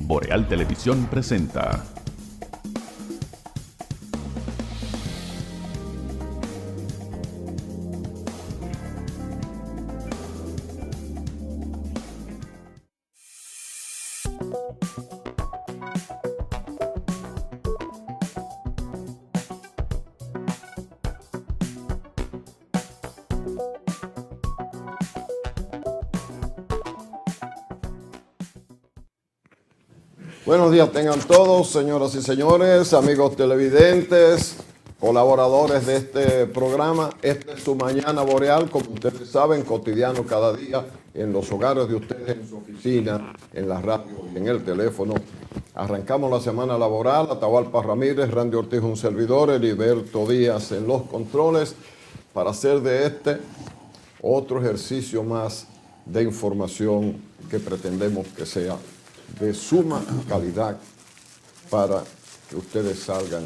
Boreal Televisión presenta. Buenos días tengan todos, señoras y señores, amigos televidentes, colaboradores de este programa. Este es su Mañana Boreal, como ustedes saben, cotidiano cada día en los hogares de ustedes, en su oficina, en la radio y en el teléfono. Arrancamos la semana laboral, Atahualpa Ramírez, Randy Ortiz, un servidor, Heriberto Díaz en los controles, para hacer de este otro ejercicio más de información que pretendemos que sea de suma calidad para que ustedes salgan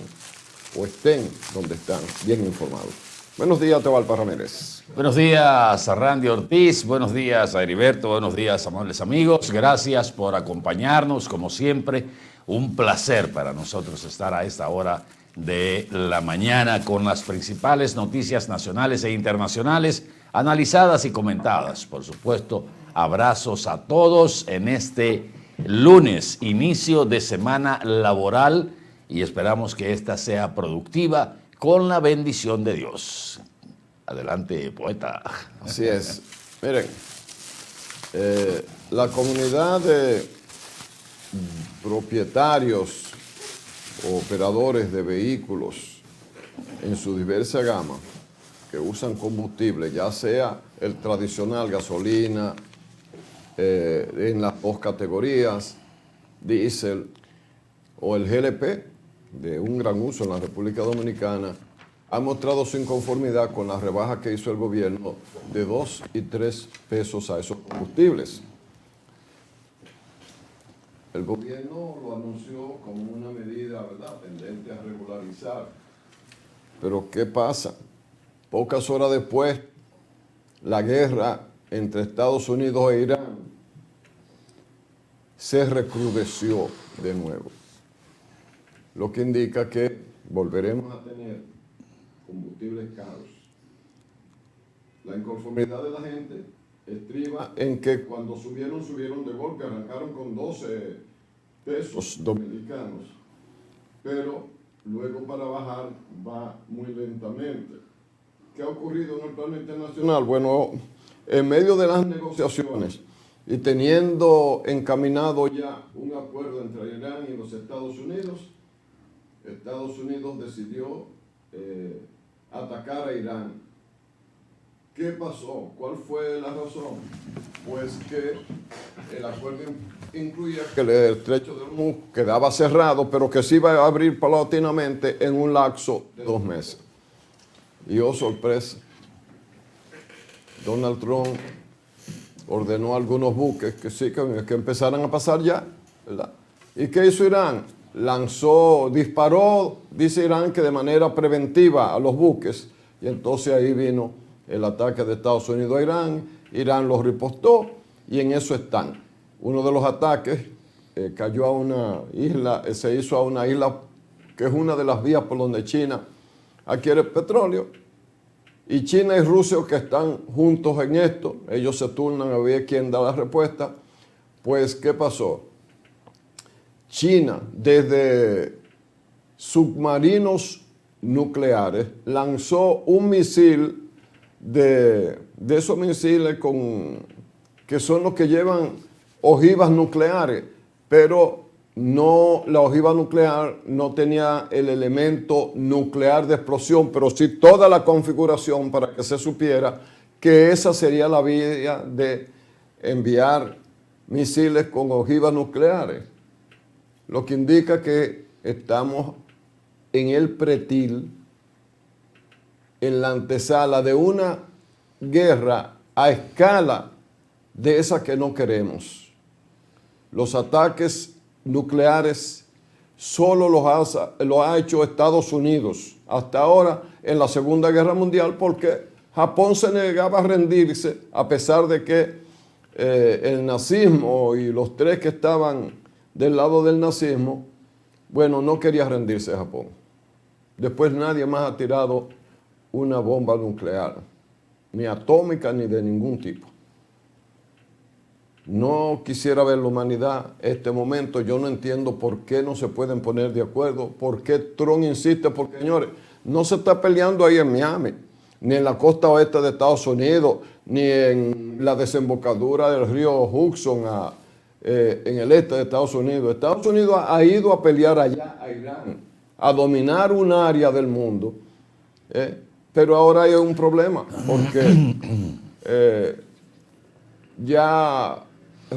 o estén donde están, bien informados. Buenos días, Atahualpa Ramírez. Buenos días a Randy Ortiz, buenos días a Heriberto, buenos días, amables amigos. Gracias por acompañarnos, como siempre. Un placer para nosotros estar a esta hora de la mañana con las principales noticias nacionales e internacionales, analizadas y comentadas. Por supuesto, abrazos a todos en este lunes, inicio de semana laboral, y esperamos que esta sea productiva con la bendición de Dios. Adelante, poeta. Así es. Miren, la comunidad de propietarios o operadores de vehículos en su diversa gama que usan combustible, ya sea el tradicional gasolina, en las dos categorías, diésel o el GLP, de un gran uso en la República Dominicana, ha mostrado su inconformidad con la rebaja que hizo el gobierno de 2 y 3 pesos a esos combustibles. El gobierno lo anunció como una medida, ¿verdad?, tendente a regularizar. Pero ¿qué pasa? Pocas horas después, la guerra entre Estados Unidos e Irán se recrudeció de nuevo, lo que indica que volveremos a tener combustibles caros. La inconformidad de la gente estriba en que cuando subieron de golpe, arrancaron con 12 pesos dominicanos, pero luego para bajar va muy lentamente. ¿Qué ha ocurrido en el plano internacional? Bueno, en medio de las negociaciones y teniendo encaminado ya un acuerdo entre Irán y los Estados Unidos decidió atacar a Irán. ¿Qué pasó? ¿Cuál fue la razón? Pues que el acuerdo incluía que el estrecho de Hormuz quedaba cerrado, pero que se iba a abrir paulatinamente en un lapso de 2 meses. Y oh sorpresa, Donald Trump ordenó a algunos buques que empezaran a pasar ya, ¿verdad? ¿Y qué hizo Irán? Disparó, dice Irán, que de manera preventiva a los buques, y entonces ahí vino el ataque de Estados Unidos a Irán. Irán los ripostó y en eso están. Uno de los ataques cayó a una isla, se hizo a una isla que es una de las vías por donde China adquiere petróleo. Y China y Rusia, que están juntos en esto, ellos se turnan a ver quién da la respuesta. Pues, ¿qué pasó? China, desde submarinos nucleares, lanzó un misil de esos misiles que son los que llevan ojivas nucleares, pero no, la ojiva nuclear no tenía el elemento nuclear de explosión, pero sí toda la configuración para que se supiera que esa sería la vía de enviar misiles con ojivas nucleares. Lo que indica que estamos en el pretil, en la antesala de una guerra a escala de esa que no queremos. Los ataques nucleares solo los ha hecho Estados Unidos hasta ahora en la Segunda Guerra Mundial, porque Japón se negaba a rendirse a pesar de que el nazismo y los tres que estaban del lado del nazismo, bueno, no quería rendirse Japón. Después nadie más ha tirado una bomba nuclear, ni atómica ni de ningún tipo. No quisiera ver la humanidad en este momento. Yo no entiendo por qué no se pueden poner de acuerdo, por qué Trump insiste, porque señores, no se está peleando ahí en Miami, ni en la costa oeste de Estados Unidos, ni en la desembocadura del río Hudson en el este de Estados Unidos. Estados Unidos ha ido a pelear allá a Irán, a dominar un área del mundo, pero ahora hay un problema, porque ya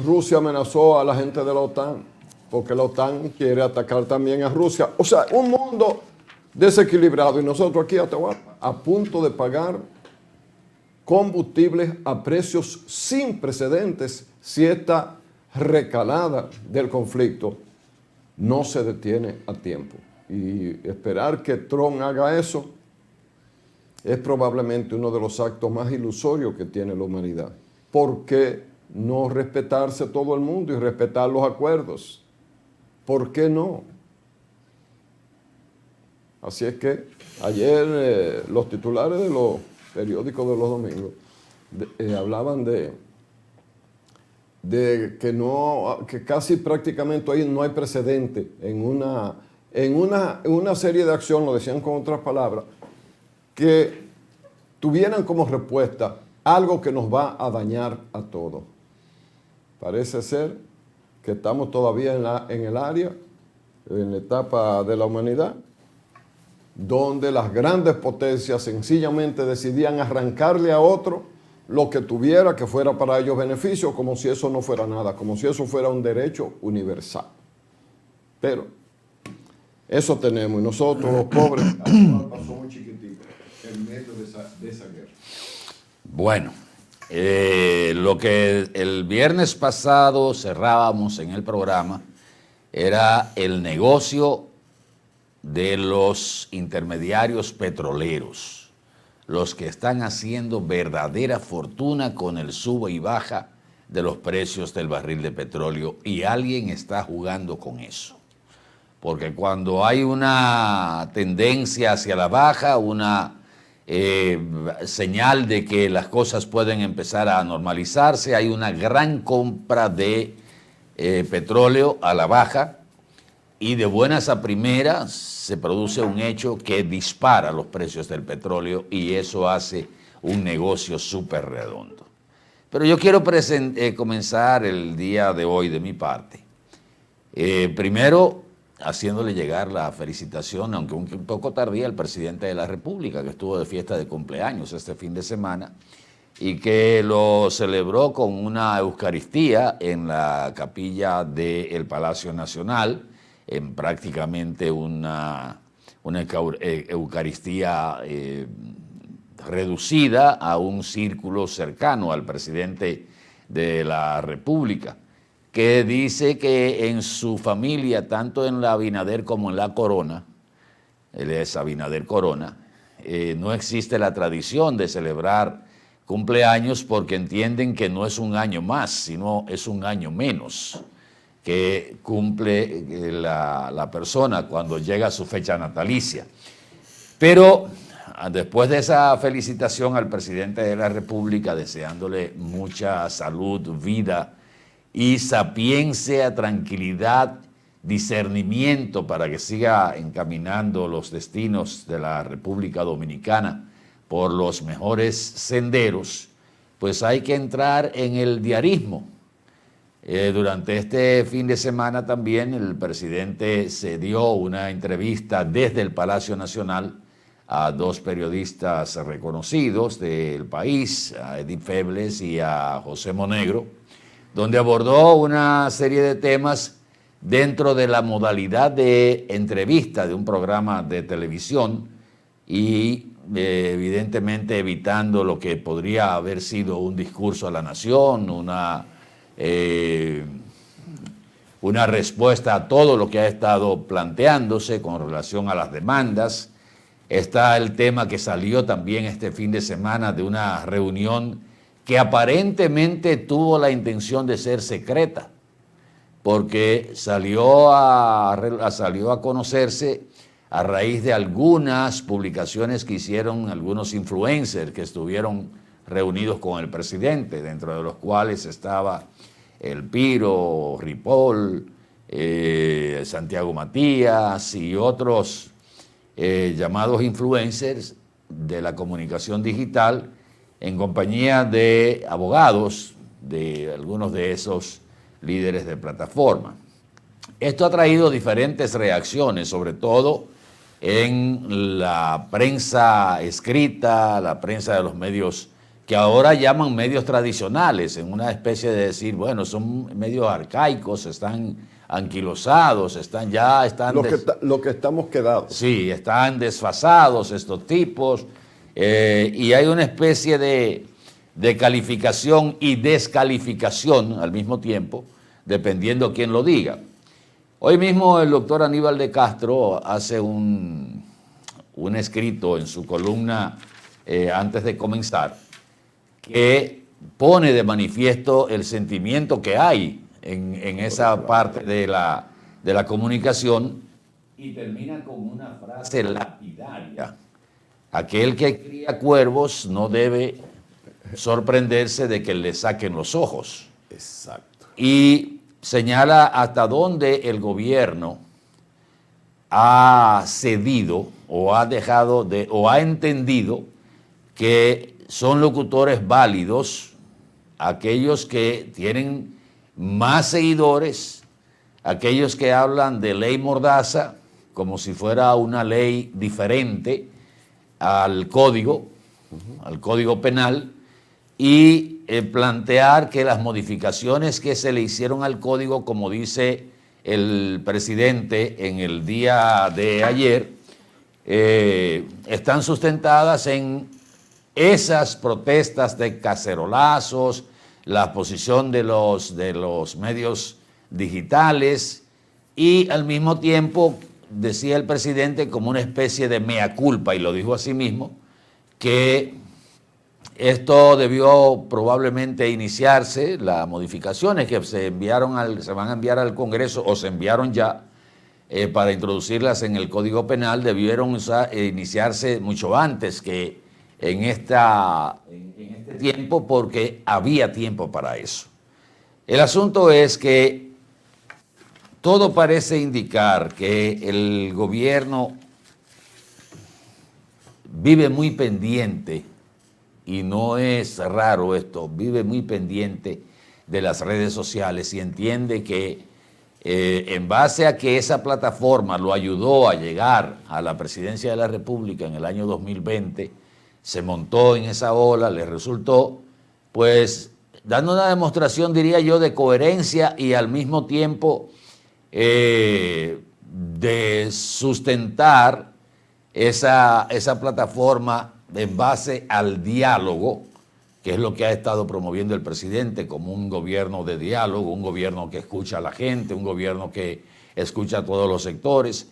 Rusia amenazó a la gente de la OTAN, porque la OTAN quiere atacar también a Rusia. O sea, un mundo desequilibrado y nosotros aquí a punto de pagar combustibles a precios sin precedentes si esta recalada del conflicto no se detiene a tiempo. Y esperar que Trump haga eso es probablemente uno de los actos más ilusorios que tiene la humanidad. ¿Por qué no respetarse todo el mundo y respetar los acuerdos? ¿Por qué no? Así es que ayer los titulares de los periódicos de los domingos hablaban de que casi prácticamente ahí no hay precedente en una serie de acción, lo decían con otras palabras, que tuvieran como respuesta algo que nos va a dañar a todos. Parece ser que estamos todavía en el área, en la etapa de la humanidad, donde las grandes potencias sencillamente decidían arrancarle a otro lo que tuviera que fuera para ellos beneficio, como si eso no fuera nada, como si eso fuera un derecho universal. Pero eso tenemos, y nosotros los pobres somos chiquititos en medio de esa guerra. Bueno, lo que el viernes pasado cerrábamos en el programa era el negocio de los intermediarios petroleros, los que están haciendo verdadera fortuna con el sube y baja de los precios del barril de petróleo, y alguien está jugando con eso. Porque cuando hay una tendencia hacia la baja, una señal de que las cosas pueden empezar a normalizarse, hay una gran compra de petróleo a la baja, y de buenas a primeras se produce un hecho que dispara los precios del petróleo, y eso hace un negocio súper redondo. Pero yo quiero comenzar el día de hoy de mi parte. Primero, haciéndole llegar la felicitación, aunque un poco tardía, al presidente de la República, que estuvo de fiesta de cumpleaños este fin de semana y que lo celebró con una Eucaristía en la capilla del Palacio Nacional, en prácticamente una Eucaristía reducida a un círculo cercano al presidente de la República, que dice que en su familia, tanto en la Abinader como en la Corona, él es Abinader Corona, no existe la tradición de celebrar cumpleaños porque entienden que no es un año más, sino es un año menos que cumple la persona cuando llega a su fecha natalicia. Pero después de esa felicitación al presidente de la República, deseándole mucha salud, vida y sapiencia, tranquilidad, discernimiento para que siga encaminando los destinos de la República Dominicana por los mejores senderos, pues hay que entrar en el diarismo. Durante este fin de semana también el presidente se dio una entrevista desde el Palacio Nacional a dos periodistas reconocidos del país, a Edith Febles y a José Monegro, donde abordó una serie de temas dentro de la modalidad de entrevista de un programa de televisión y evidentemente evitando lo que podría haber sido un discurso a la nación, una respuesta a todo lo que ha estado planteándose con relación a las demandas. Está el tema que salió también este fin de semana de una reunión que aparentemente tuvo la intención de ser secreta, porque salió a conocerse a raíz de algunas publicaciones que hicieron algunos influencers que estuvieron reunidos con el presidente, dentro de los cuales estaba El Piro, Ripoll, Santiago Matías y otros llamados influencers de la comunicación digital, en compañía de abogados de algunos de esos líderes de plataforma. Esto ha traído diferentes reacciones, sobre todo en la prensa escrita, la prensa de los medios que ahora llaman medios tradicionales, en una especie de decir, bueno, son medios arcaicos, están anquilosados, están lo que estamos quedados. Sí, están desfasados estos tipos, y hay una especie de calificación y descalificación al mismo tiempo, dependiendo quién lo diga. Hoy mismo el doctor Aníbal de Castro hace un escrito en su columna antes de comenzar, que pone de manifiesto el sentimiento que hay en esa parte de la comunicación, y termina con una frase lapidaria: aquel que cría cuervos no debe sorprenderse de que le saquen los ojos. Exacto. Y señala hasta dónde el gobierno ha cedido o ha entendido que son locutores válidos aquellos que tienen más seguidores, aquellos que hablan de ley mordaza como si fuera una ley diferente al código penal, y plantear que las modificaciones que se le hicieron al código, como dice el presidente en el día de ayer, están sustentadas en esas protestas de cacerolazos, la posición de los medios digitales, y al mismo tiempo decía el presidente, como una especie de mea culpa, y lo dijo así mismo, que esto debió probablemente iniciarse, las modificaciones que se van a enviar al Congreso, o se enviaron ya, para introducirlas en el Código Penal, debieron iniciarse mucho antes que en este tiempo, porque había tiempo para eso. El asunto es que todo parece indicar que el gobierno vive muy pendiente, y no es raro esto, vive muy pendiente de las redes sociales, y entiende que en base a que esa plataforma lo ayudó a llegar a la presidencia de la República en el año 2020, se montó en esa ola, le resultó, pues, dando una demostración, diría yo, de coherencia, y al mismo tiempo de sustentar esa plataforma en base al diálogo, que es lo que ha estado promoviendo el presidente, como un gobierno de diálogo, un gobierno que escucha a la gente, un gobierno que escucha a todos los sectores.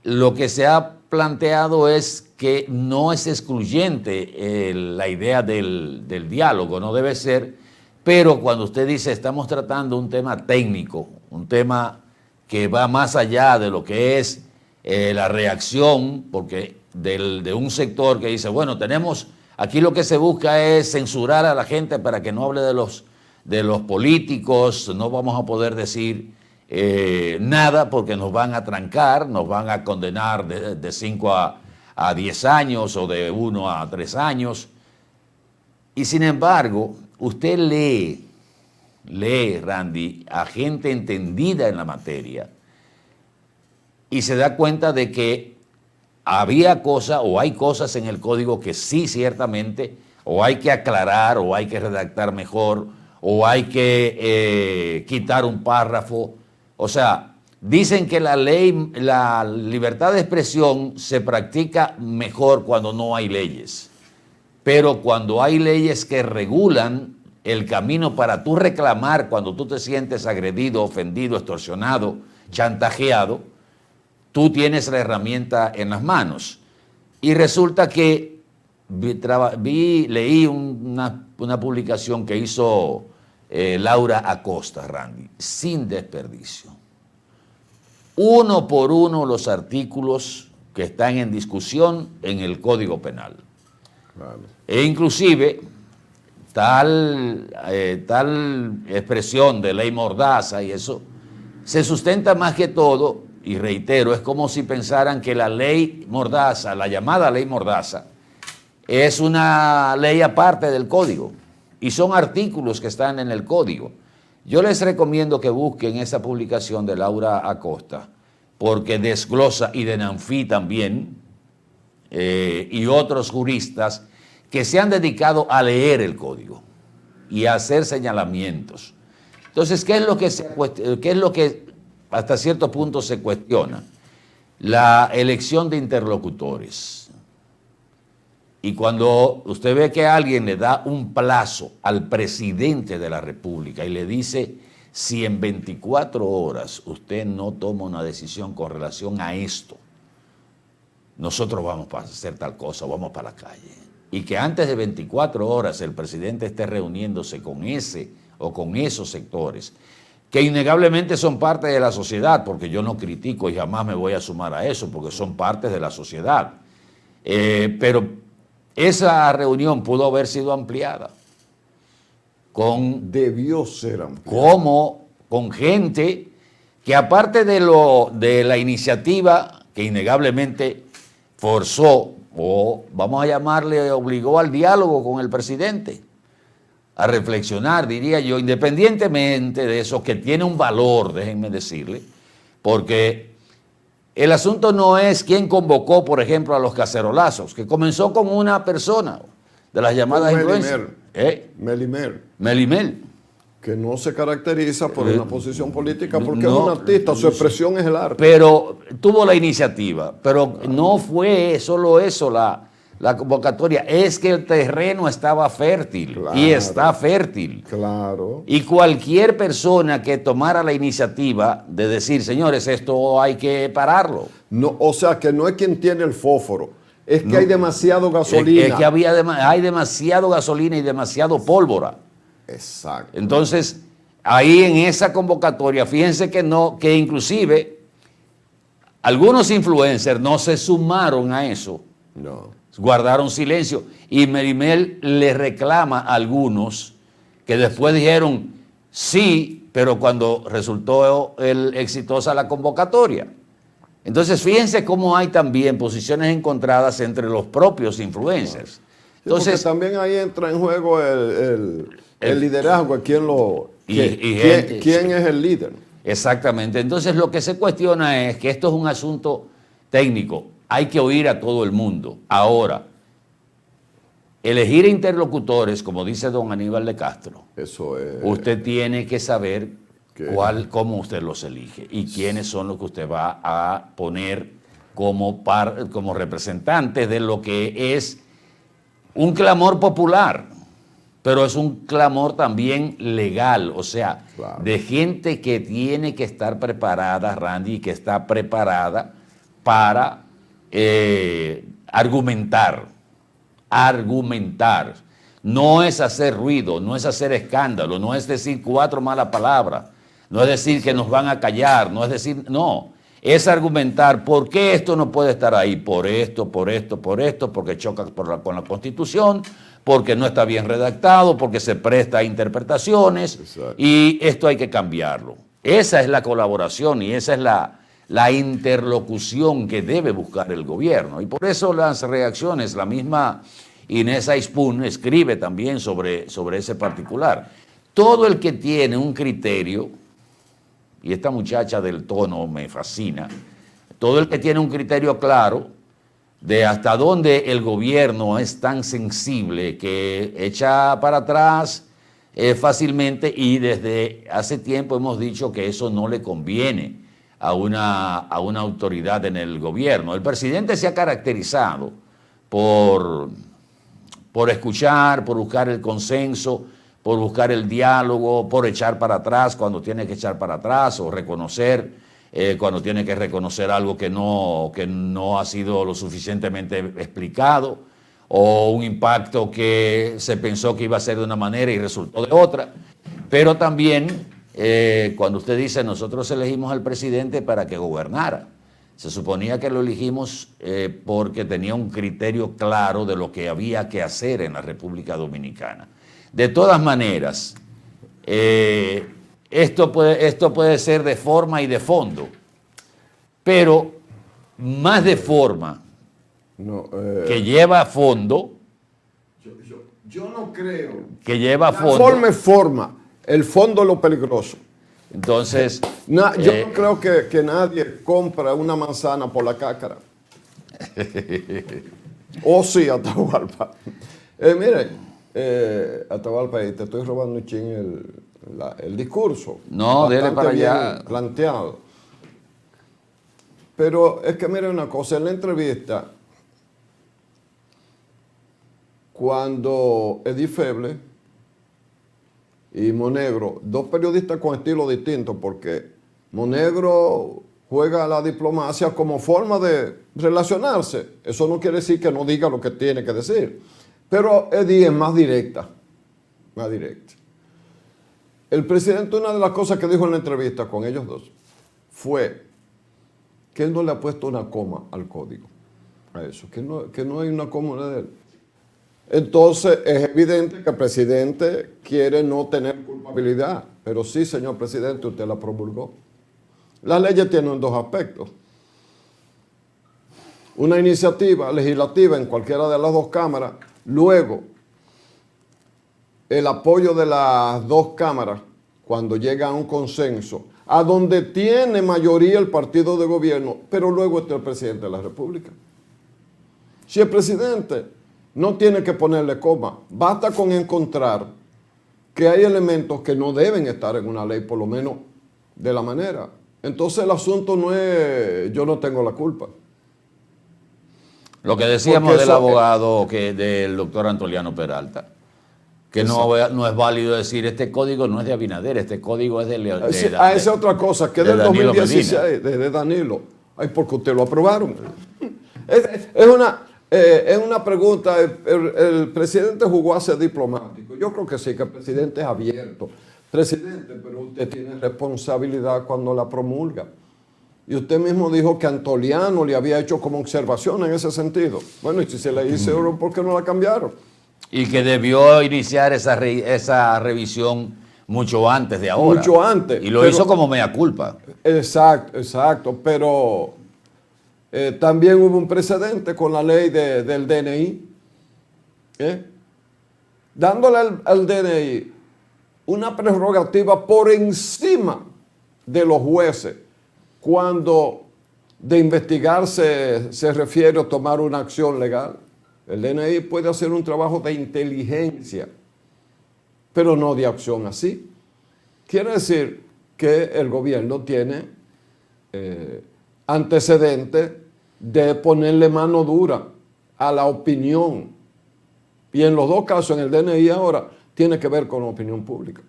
Lo que se ha planteado es que no es excluyente la idea del diálogo, no debe ser, pero cuando usted dice estamos tratando un tema técnico, un tema que va más allá de lo que es la reacción, porque de un sector que dice, bueno, aquí lo que se busca es censurar a la gente para que no hable de los políticos, no vamos a poder decir nada porque nos van a trancar, nos van a condenar de 5 a 10 años o de 1 a 3 años. Y sin embargo, usted lee, Randy, a gente entendida en la materia, y se da cuenta de que había cosas o hay cosas en el código que sí, ciertamente, o hay que aclarar, o hay que redactar mejor, o hay que quitar un párrafo. O sea, dicen que la libertad de expresión se practica mejor cuando no hay leyes. Pero cuando hay leyes que regulan el camino para tú reclamar cuando tú te sientes agredido, ofendido, extorsionado, chantajeado, tú tienes la herramienta en las manos. Y resulta que leí una publicación que hizo Laura Acosta, Randy, sin desperdicio. Uno por uno los artículos que están en discusión en el Código Penal. Claro. E inclusive tal expresión de ley mordaza y eso se sustenta más que todo, y reitero, es como si pensaran que la ley mordaza, la llamada ley mordaza, es una ley aparte del código y son artículos que están en el código. Yo les recomiendo que busquen esa publicación de Laura Acosta porque desglosa, y de Nanfi también, y otros juristas que se han dedicado a leer el código y a hacer señalamientos. Entonces, ¿qué es lo que hasta cierto punto se cuestiona? La elección de interlocutores. Y cuando usted ve que alguien le da un plazo al presidente de la República y le dice, si en 24 horas usted no toma una decisión con relación a esto, nosotros vamos a hacer tal cosa, vamos para la calle. Y que antes de 24 horas el presidente esté reuniéndose con ese o con esos sectores, que innegablemente son parte de la sociedad, porque yo no critico y jamás me voy a sumar a eso, porque son partes de la sociedad. Pero esa reunión pudo haber sido ampliada. Debió ser ampliado. Como con gente que aparte de la iniciativa que innegablemente forzó, o vamos a llamarle, obligó al diálogo con el presidente, a reflexionar, diría yo, independientemente de eso, que tiene un valor, déjenme decirle, porque el asunto no es quién convocó, por ejemplo, a los cacerolazos, que comenzó con una persona de las llamadas influencias. Melimel. Que no se caracteriza por una posición política porque no, es un artista, su expresión es el arte. Pero tuvo la iniciativa, pero no fue solo eso la convocatoria, es que el terreno estaba fértil, Claro. y está fértil. Claro. Y cualquier persona que tomara la iniciativa de decir, señores, esto hay que pararlo. No, o sea, que no es quien tiene el fósforo, es que hay demasiado gasolina. Es que hay demasiado gasolina y demasiado pólvora. Exacto. Entonces, ahí en esa convocatoria, fíjense que inclusive algunos influencers no se sumaron a eso. No. Guardaron silencio. Y Merimel le reclama a algunos que después dijeron sí, pero cuando resultó exitosa la convocatoria. Entonces, fíjense cómo hay también posiciones encontradas entre los propios influencers. Entonces, también ahí entra en juego el liderazgo, quién es el líder. Exactamente. Entonces, lo que se cuestiona es que esto es un asunto técnico. Hay que oír a todo el mundo. Ahora, elegir interlocutores, como dice don Aníbal de Castro, eso es. Usted tiene que saber cómo usted los elige y quiénes son los que usted va a poner como representantes de lo que es un clamor popular, pero es un clamor también legal, o sea, Claro. de gente que tiene que estar preparada, Randy, que está preparada para argumentar. No es hacer ruido, no es hacer escándalo, no es decir 4 malas palabras, no es decir que nos van a callar, no es decir, no, es argumentar por qué esto no puede estar ahí, por esto, porque choca con la Constitución, porque no está bien redactado, porque se presta a interpretaciones. Exacto. Y esto hay que cambiarlo. Esa es la colaboración y esa es la interlocución que debe buscar el gobierno. Y por eso las reacciones, la misma Inés Aispun escribe también sobre ese particular. Todo el que tiene un criterio, y esta muchacha del tono me fascina, todo el que tiene un criterio claro de hasta dónde el gobierno es tan sensible que echa para atrás fácilmente, y desde hace tiempo hemos dicho que eso no le conviene a una autoridad en el gobierno. El presidente se ha caracterizado por escuchar, por buscar el consenso, por buscar el diálogo, por echar para atrás cuando tiene que echar para atrás, o reconocer cuando tiene que reconocer algo que no ha sido lo suficientemente explicado, o un impacto que se pensó que iba a ser de una manera y resultó de otra. Pero también, cuando usted dice, nosotros elegimos al presidente para que gobernara, se suponía que lo elegimos porque tenía un criterio claro de lo que había que hacer en la República Dominicana. De todas maneras, esto puede ser de forma y de fondo, pero más de forma que lleva a fondo. Yo no creo. Que lleva a fondo. Forma es forma, el fondo es lo peligroso. Entonces. Yo no creo que nadie compra una manzana por la cácara. O sí, Atahualpa. Mire, Atahualpa, te estoy robando un chin el discurso. No, dele para allá. Planteado. Pero es que mire una cosa, en la entrevista, cuando Edith Feble y Monegro, dos periodistas con estilos distintos, porque Monegro juega a la diplomacia como forma de relacionarse. Eso no quiere decir que no diga lo que tiene que decir. Pero Edith es más directa. Más directa. El presidente, una de las cosas que dijo en la entrevista con ellos dos, fue que él no le ha puesto una coma al código. A eso, que no hay una coma de él. Entonces es evidente que el presidente quiere no tener culpabilidad, pero sí, señor presidente, usted la promulgó. Las leyes tienen dos aspectos. Una iniciativa legislativa en cualquiera de las dos cámaras, luego el apoyo de las dos cámaras cuando llega a un consenso, a donde tiene mayoría el partido de gobierno, pero luego está el presidente de la República. Si el presidente no tiene que ponerle coma, basta con encontrar que hay elementos que no deben estar en una ley, por lo menos de la manera. Entonces el asunto no es yo no tengo la culpa. Lo que decíamos del abogado, del doctor Antoliano Peralta, que no es válido decir este código no es de Abinader, este código es de esa es otra cosa, que del 2016, de Danilo. Ay, porque usted lo aprobaron. Es una pregunta, el presidente jugó a ser diplomático. Yo creo que sí, que el presidente es abierto. Presidente, pero usted tiene responsabilidad cuando la promulga. Y usted mismo dijo que Antoliano le había hecho como observación en ese sentido. Bueno, y si se le hizo, ¿por qué no la cambiaron? Y que debió iniciar esa revisión mucho antes de ahora. Mucho antes. Y lo hizo como mea culpa. Exacto, pero también hubo un precedente con la ley del DNI, dándole al DNI una prerrogativa por encima de los jueces cuando de investigar se refiere a tomar una acción legal. El DNI puede hacer un trabajo de inteligencia, pero no de acción así. Quiere decir que el gobierno tiene antecedentes de ponerle mano dura a la opinión. Y en los dos casos, en el DNI ahora, tiene que ver con la opinión pública.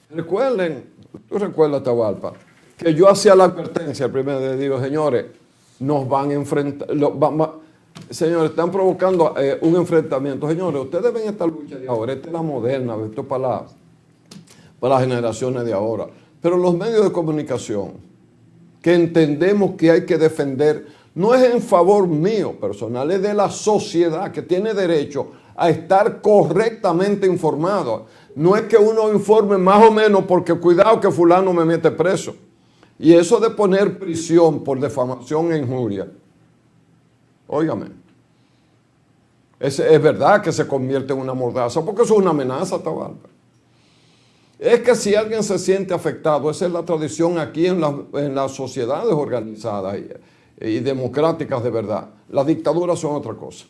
Recuerden, tú recuerdas, Atahualpa, que yo hacía la advertencia el primer día, digo, señores, nos van a enfrentar, señores, están provocando un enfrentamiento. Señores, ustedes ven esta lucha de ahora, esta es la moderna, esto es para las generaciones de ahora. Pero los medios de comunicación, que entendemos que hay que defender, no es en favor mío personal, es de la sociedad que tiene derecho a estar correctamente informado. No es que uno informe más o menos porque cuidado que fulano me mete preso. Y eso de poner prisión por difamación e injuria, óigame, es verdad que se convierte en una mordaza, porque eso es una amenaza, Atahualpa. Es que si alguien se siente afectado, esa es la tradición aquí en las sociedades organizadas y democráticas de verdad. Las dictaduras son otra cosa.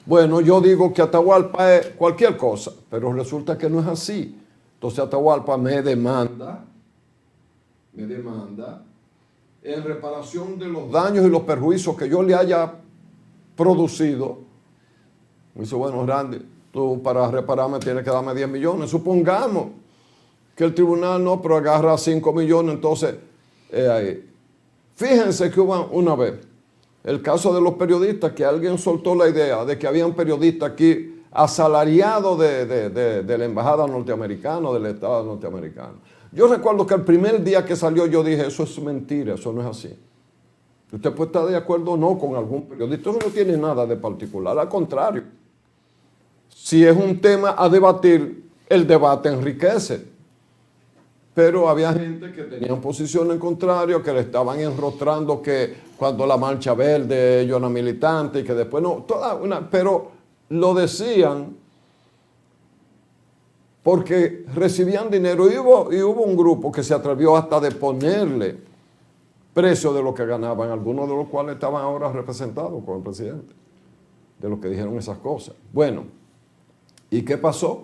Bueno, yo digo que Atahualpa es cualquier cosa, pero resulta que no es así. Entonces Atahualpa me demanda en reparación de los daños y los perjuicios que yo le haya producido. Me dice, bueno, Randy, tú para repararme tienes que darme 10 millones. Supongamos que el tribunal no, pero agarra 5 millones, entonces, fíjense que hubo una vez El caso de los periodistas, que alguien soltó la idea de que habían periodistas aquí asalariados de la embajada norteamericana, del Estado norteamericano. Yo recuerdo que el primer día que salió yo dije, eso es mentira, eso no es así. Usted puede estar de acuerdo o no con algún periodista, eso no tiene nada de particular, al contrario. Si es un tema a debatir, el debate enriquece. Pero había gente que tenía posiciones contrarias, que le estaban enrostrando que cuando la Marcha Verde ellos eran militantes y que después no, pero lo decían porque recibían dinero y hubo un grupo que se atrevió hasta de ponerle precio de lo que ganaban, algunos de los cuales estaban ahora representados con el presidente, de los que dijeron esas cosas. Bueno, ¿y qué pasó?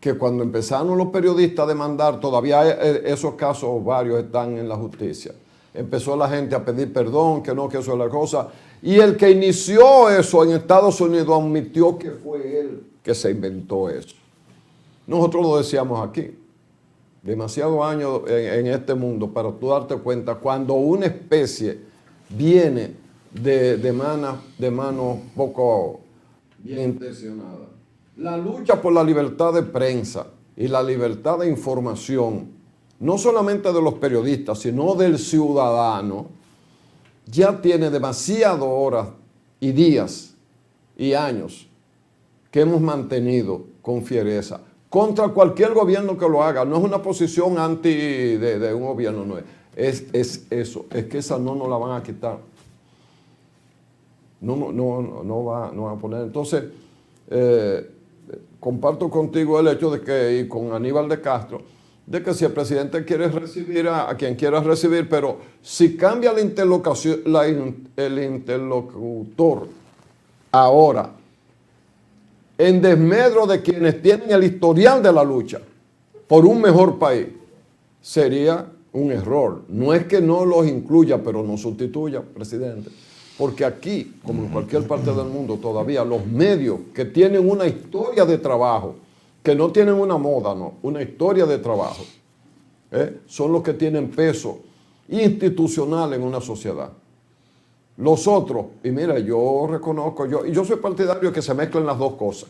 Que cuando empezaron los periodistas a demandar, todavía esos casos varios están en la justicia. Empezó la gente a pedir perdón, que no, que eso es la cosa. Y el que inició eso en Estados Unidos admitió que fue él que se inventó eso. Nosotros lo decíamos aquí. Demasiados años en este mundo para tú darte cuenta cuando una especie viene de manos poco bien intencionadas. La lucha por la libertad de prensa y la libertad de información, no solamente de los periodistas, sino del ciudadano, ya tiene demasiadas horas y días y años que hemos mantenido con fiereza contra cualquier gobierno que lo haga. No es una posición anti de un gobierno, no es eso, es que esa no nos la van a quitar. No va a poner. Entonces, comparto contigo el hecho de que, y con Aníbal de Castro, de que si el presidente quiere recibir a quien quiera recibir, pero si cambia el interlocutor ahora, en desmedro de quienes tienen el historial de la lucha por un mejor país, sería un error. No es que no los incluya, pero no sustituya, presidente. Porque aquí, como en cualquier parte del mundo, todavía los medios que tienen una historia de trabajo, que no tienen una moda, no, una historia de trabajo, son los que tienen peso institucional en una sociedad. Los otros, y mira, yo reconozco, yo soy partidario de que se mezclen las dos cosas.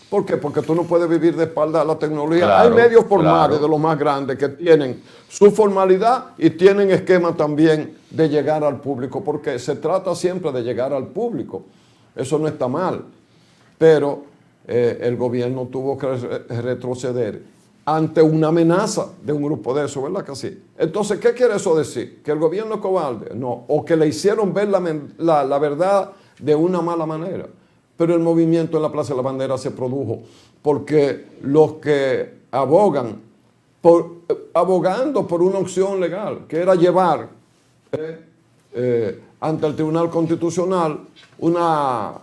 ¿Por qué? Porque tú no puedes vivir de espalda a la tecnología. Claro, hay medios formales de los más grandes que tienen su formalidad y tienen esquema también de llegar al público, porque se trata siempre de llegar al público. Eso no está mal, pero el gobierno tuvo que retroceder ante una amenaza de un grupo de eso, ¿verdad que sí? Entonces, ¿qué quiere eso decir? ¿Que el gobierno es cobarde? No, o que le hicieron ver la verdad de una mala manera. Pero el movimiento en la Plaza de la Bandera se produjo porque los que abogando por una opción legal, que era llevar ante el Tribunal Constitucional una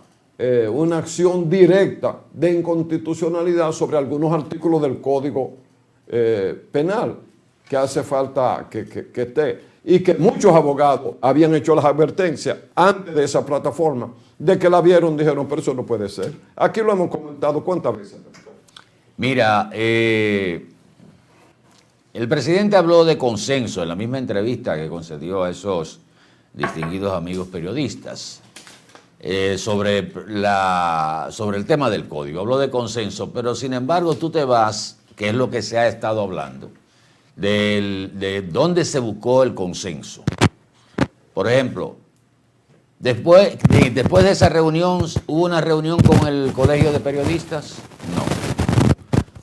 acción directa de inconstitucionalidad sobre algunos artículos del Código Penal que hace falta que esté. Y que muchos abogados habían hecho las advertencias antes de esa plataforma, de que la vieron, dijeron, pero eso no puede ser. Aquí lo hemos comentado, ¿cuántas veces? Mira, el presidente habló de consenso en la misma entrevista que concedió a esos distinguidos amigos periodistas sobre el tema del código. Habló de consenso, pero sin embargo tú te vas, que es lo que se ha estado hablando, de dónde se buscó el consenso. Por ejemplo, después de esa reunión, ¿hubo una reunión con el Colegio de Periodistas? No.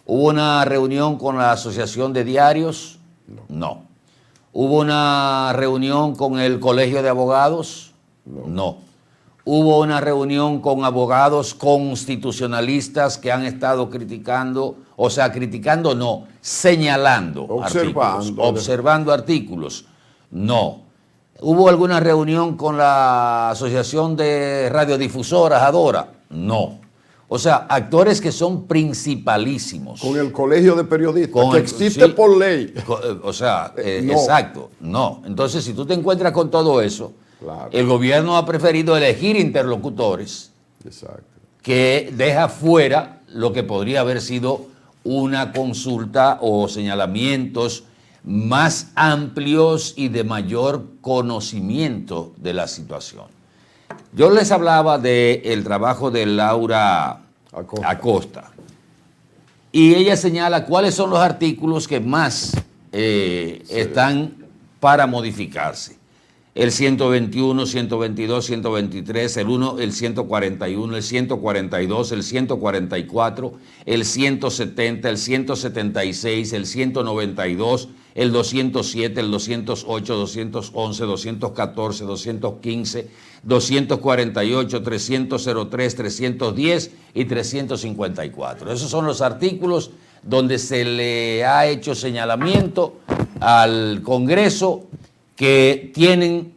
¿Hubo una reunión con la Asociación de Diarios? No. ¿Hubo una reunión con el Colegio de Abogados? No. ¿Hubo una reunión con abogados constitucionalistas que han estado criticando, o sea, criticando no, señalando observando artículos? No. ¿Hubo alguna reunión con la Asociación de Radiodifusoras, ADORA? No. O sea, actores que son principalísimos. Con el Colegio de Periodistas, que existe sí, por ley. O sea, no. Exacto, no. Entonces, si tú te encuentras con todo eso, claro, el gobierno ha preferido elegir interlocutores. Exacto. Que deja fuera lo que podría haber sido una consulta o señalamientos más amplios y de mayor conocimiento de la situación. Yo les hablaba del trabajo de Laura Acosta. Y ella señala cuáles son los artículos que más están para modificarse. El 121, 122, 123, el 1, el 141, el 142, el 144, el 170, el 176, el 192, el 207, el 208, 211, 214, 215, 248, 303, 310 y 354. Esos son los artículos donde se le ha hecho señalamiento al Congreso que tienen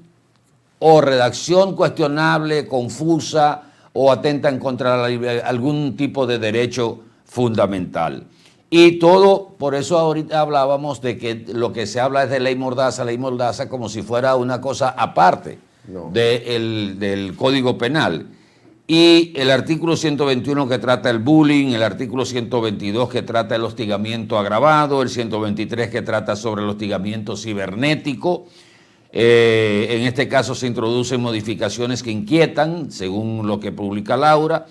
o redacción cuestionable, confusa o atentan contra algún tipo de derecho fundamental. Y todo, por eso ahorita hablábamos de que lo que se habla es de ley mordaza como si fuera una cosa aparte del Código Penal. Y el artículo 121 que trata el bullying, el artículo 122 que trata el hostigamiento agravado, el 123 que trata sobre el hostigamiento cibernético. En este caso se introducen modificaciones que inquietan, según lo que publica Laura.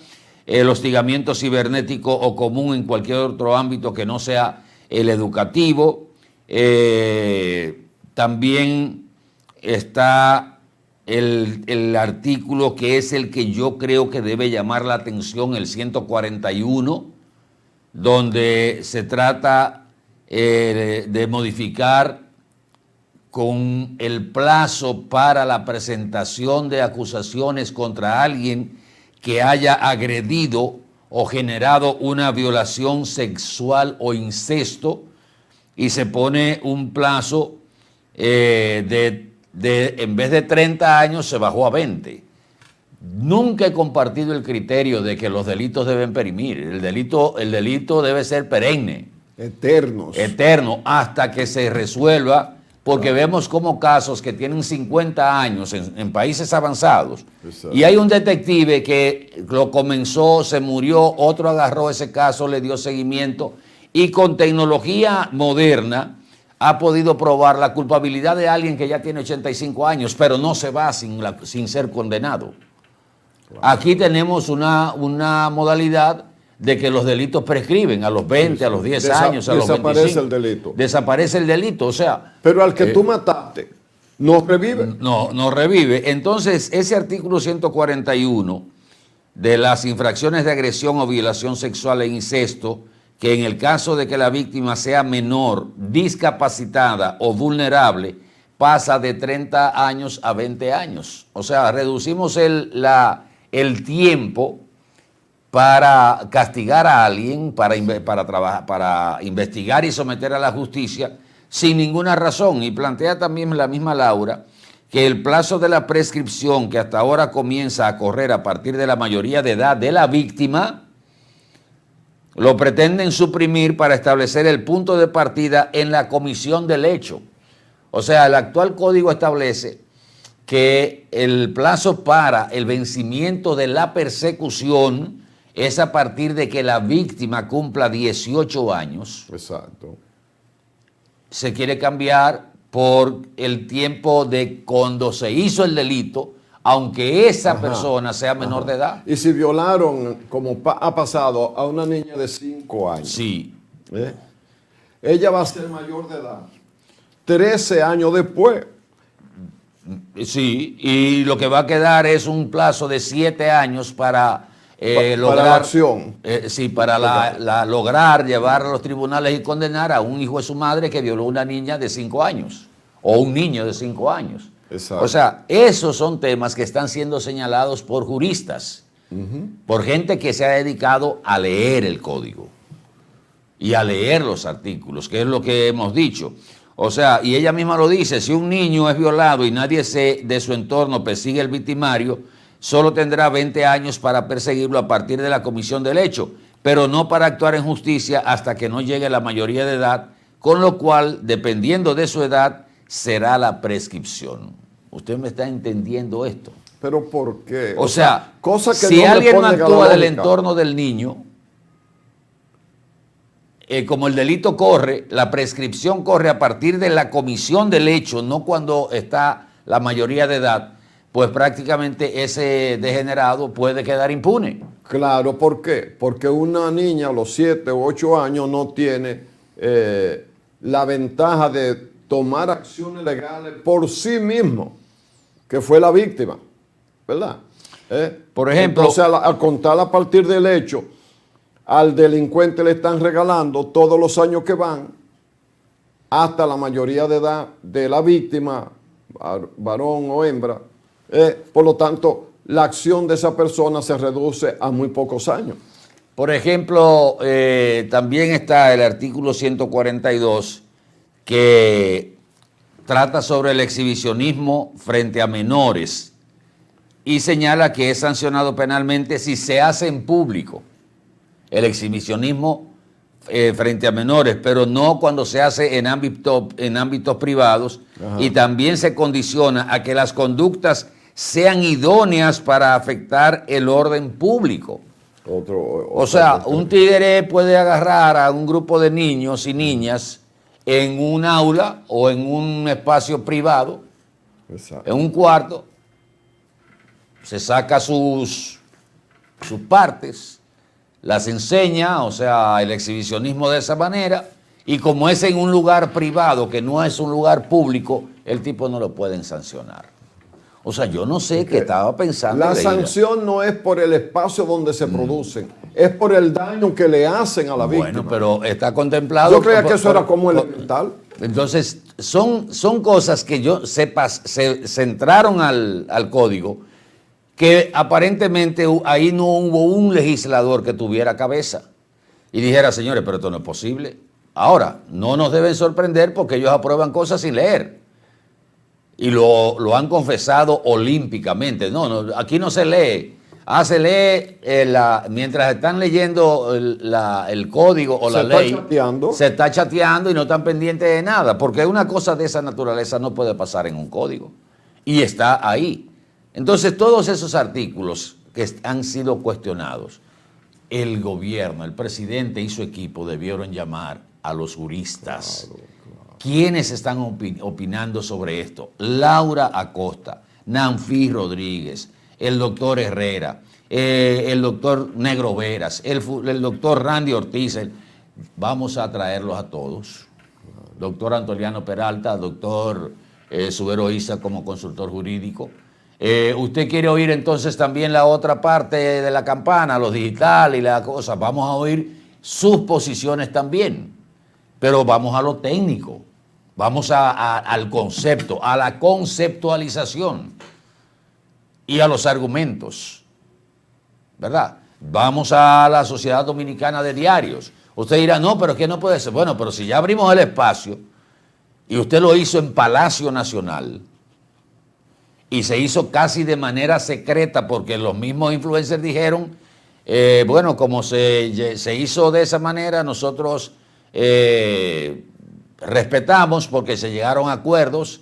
El hostigamiento cibernético o común en cualquier otro ámbito que no sea el educativo. También está el artículo que es el que yo creo que debe llamar la atención, el 141, donde se trata de modificar con el plazo para la presentación de acusaciones contra alguien que haya agredido o generado una violación sexual o incesto, y se pone un plazo en vez de 30 años se bajó a 20. Nunca he compartido el criterio de que los delitos deben perimir. El delito debe ser perenne. Eterno, hasta que se resuelva. Porque vemos como casos que tienen 50 años en países avanzados. Exacto. Y hay un detective que lo comenzó, se murió, otro agarró ese caso, le dio seguimiento y con tecnología moderna ha podido probar la culpabilidad de alguien que ya tiene 85 años, pero no se va sin ser condenado. Claro. Aquí tenemos una modalidad de que los delitos prescriben a los 20, a los 10 años, a los 25. Desaparece el delito. Desaparece el delito, o sea... Pero al que tú mataste, ¿no revive? No revive. Entonces, ese artículo 141 de las infracciones de agresión o violación sexual e incesto, que en el caso de que la víctima sea menor, discapacitada o vulnerable, pasa de 30 años a 20 años. O sea, reducimos el tiempo para castigar a alguien, para investigar y someter a la justicia sin ninguna razón. Y plantea también la misma Laura que el plazo de la prescripción, que hasta ahora comienza a correr a partir de la mayoría de edad de la víctima, lo pretenden suprimir para establecer el punto de partida en la comisión del hecho. O sea, el actual código establece que el plazo para el vencimiento de la persecución es a partir de que la víctima cumpla 18 años. Exacto. Se quiere cambiar por el tiempo de cuando se hizo el delito, aunque esa persona sea menor de edad. Y si violaron, como ha pasado, a una niña de 5 años. Sí. Ella va a ser mayor de edad 13 años después. Sí, y lo que va a quedar es un plazo de 7 años para lograr la acción. Para lograr llevar a los tribunales y condenar a un hijo de su madre que violó a una niña de 5 años o un niño de 5 años. Exacto. O sea, esos son temas que están siendo señalados por juristas, por gente que se ha dedicado a leer el código y a leer los artículos, que es lo que hemos dicho. O sea, y ella misma lo dice, si un niño es violado y nadie de su entorno persigue al victimario, solo tendrá 20 años para perseguirlo a partir de la comisión del hecho, pero no para actuar en justicia hasta que no llegue a la mayoría de edad, con lo cual, dependiendo de su edad, será la prescripción. ¿Usted me está entendiendo esto? ¿Pero por qué? O sea, cosa que si no alguien no responde a la actúa del lógica. entorno del niño, como el delito corre, la prescripción corre a partir de la comisión del hecho, no cuando está la mayoría de edad, pues prácticamente ese degenerado puede quedar impune. Claro, ¿por qué? Porque una niña a los 7 o 8 años no tiene la ventaja de tomar acciones legales por sí mismo, que fue la víctima, ¿verdad? Por ejemplo, entonces, al contar a partir del hecho, al delincuente le están regalando todos los años que van, hasta la mayoría de edad de la víctima, varón o hembra. Por lo tanto, la acción de esa persona se reduce a muy pocos años. por ejemplo, también está el artículo 142 que trata sobre el exhibicionismo frente a menores y señala que es sancionado penalmente si se hace en público el exhibicionismo frente a menores, pero no cuando se hace en ámbitos privados. Ajá. Y también se condiciona a que las conductas sean idóneas para afectar el orden público. O sea, un tigre puede agarrar a un grupo de niños y niñas en un aula o en un espacio privado, exacto, en un cuarto, se saca sus partes, las enseña, o sea, el exhibicionismo de esa manera, y como es en un lugar privado, que no es un lugar público, el tipo no lo pueden sancionar. O sea, yo no sé qué estaba pensando. La sanción no es por el espacio donde se producen, es por el daño que le hacen a la víctima. Bueno, pero está contemplado. Yo creía que eso era como elemental. Entonces, son cosas que se entraron al código, que aparentemente ahí no hubo un legislador que tuviera cabeza y dijera, señores, pero esto no es posible. Ahora, no nos deben sorprender porque ellos aprueban cosas sin leer. Y lo han confesado olímpicamente. No, aquí no se lee. Se lee mientras están leyendo el código o la ley. Se está chateando y no están pendientes de nada. Porque una cosa de esa naturaleza no puede pasar en un código. Y está ahí. Entonces, todos esos artículos que han sido cuestionados, el gobierno, el presidente y su equipo debieron llamar a los juristas. Claro. ¿Quiénes están opinando sobre esto? Laura Acosta, Nanfi Rodríguez, el doctor Herrera, el doctor Negro Veras, el doctor Randy Ortiz. Vamos a traerlos a todos. Doctor Antoliano Peralta, doctor Subero Isa como consultor jurídico. ¿Usted quiere oír entonces también la otra parte de la campana, lo digital y la cosa? Vamos a oír sus posiciones también, pero vamos a lo técnico. Vamos al concepto, a la conceptualización y a los argumentos, ¿verdad? Vamos a la Sociedad Dominicana de Diarios. Usted dirá, no, pero es que no puede ser. Bueno, pero si ya abrimos el espacio y usted lo hizo en Palacio Nacional y se hizo casi de manera secreta porque los mismos influencers dijeron, bueno, como se hizo de esa manera, nosotros respetamos porque se llegaron a acuerdos,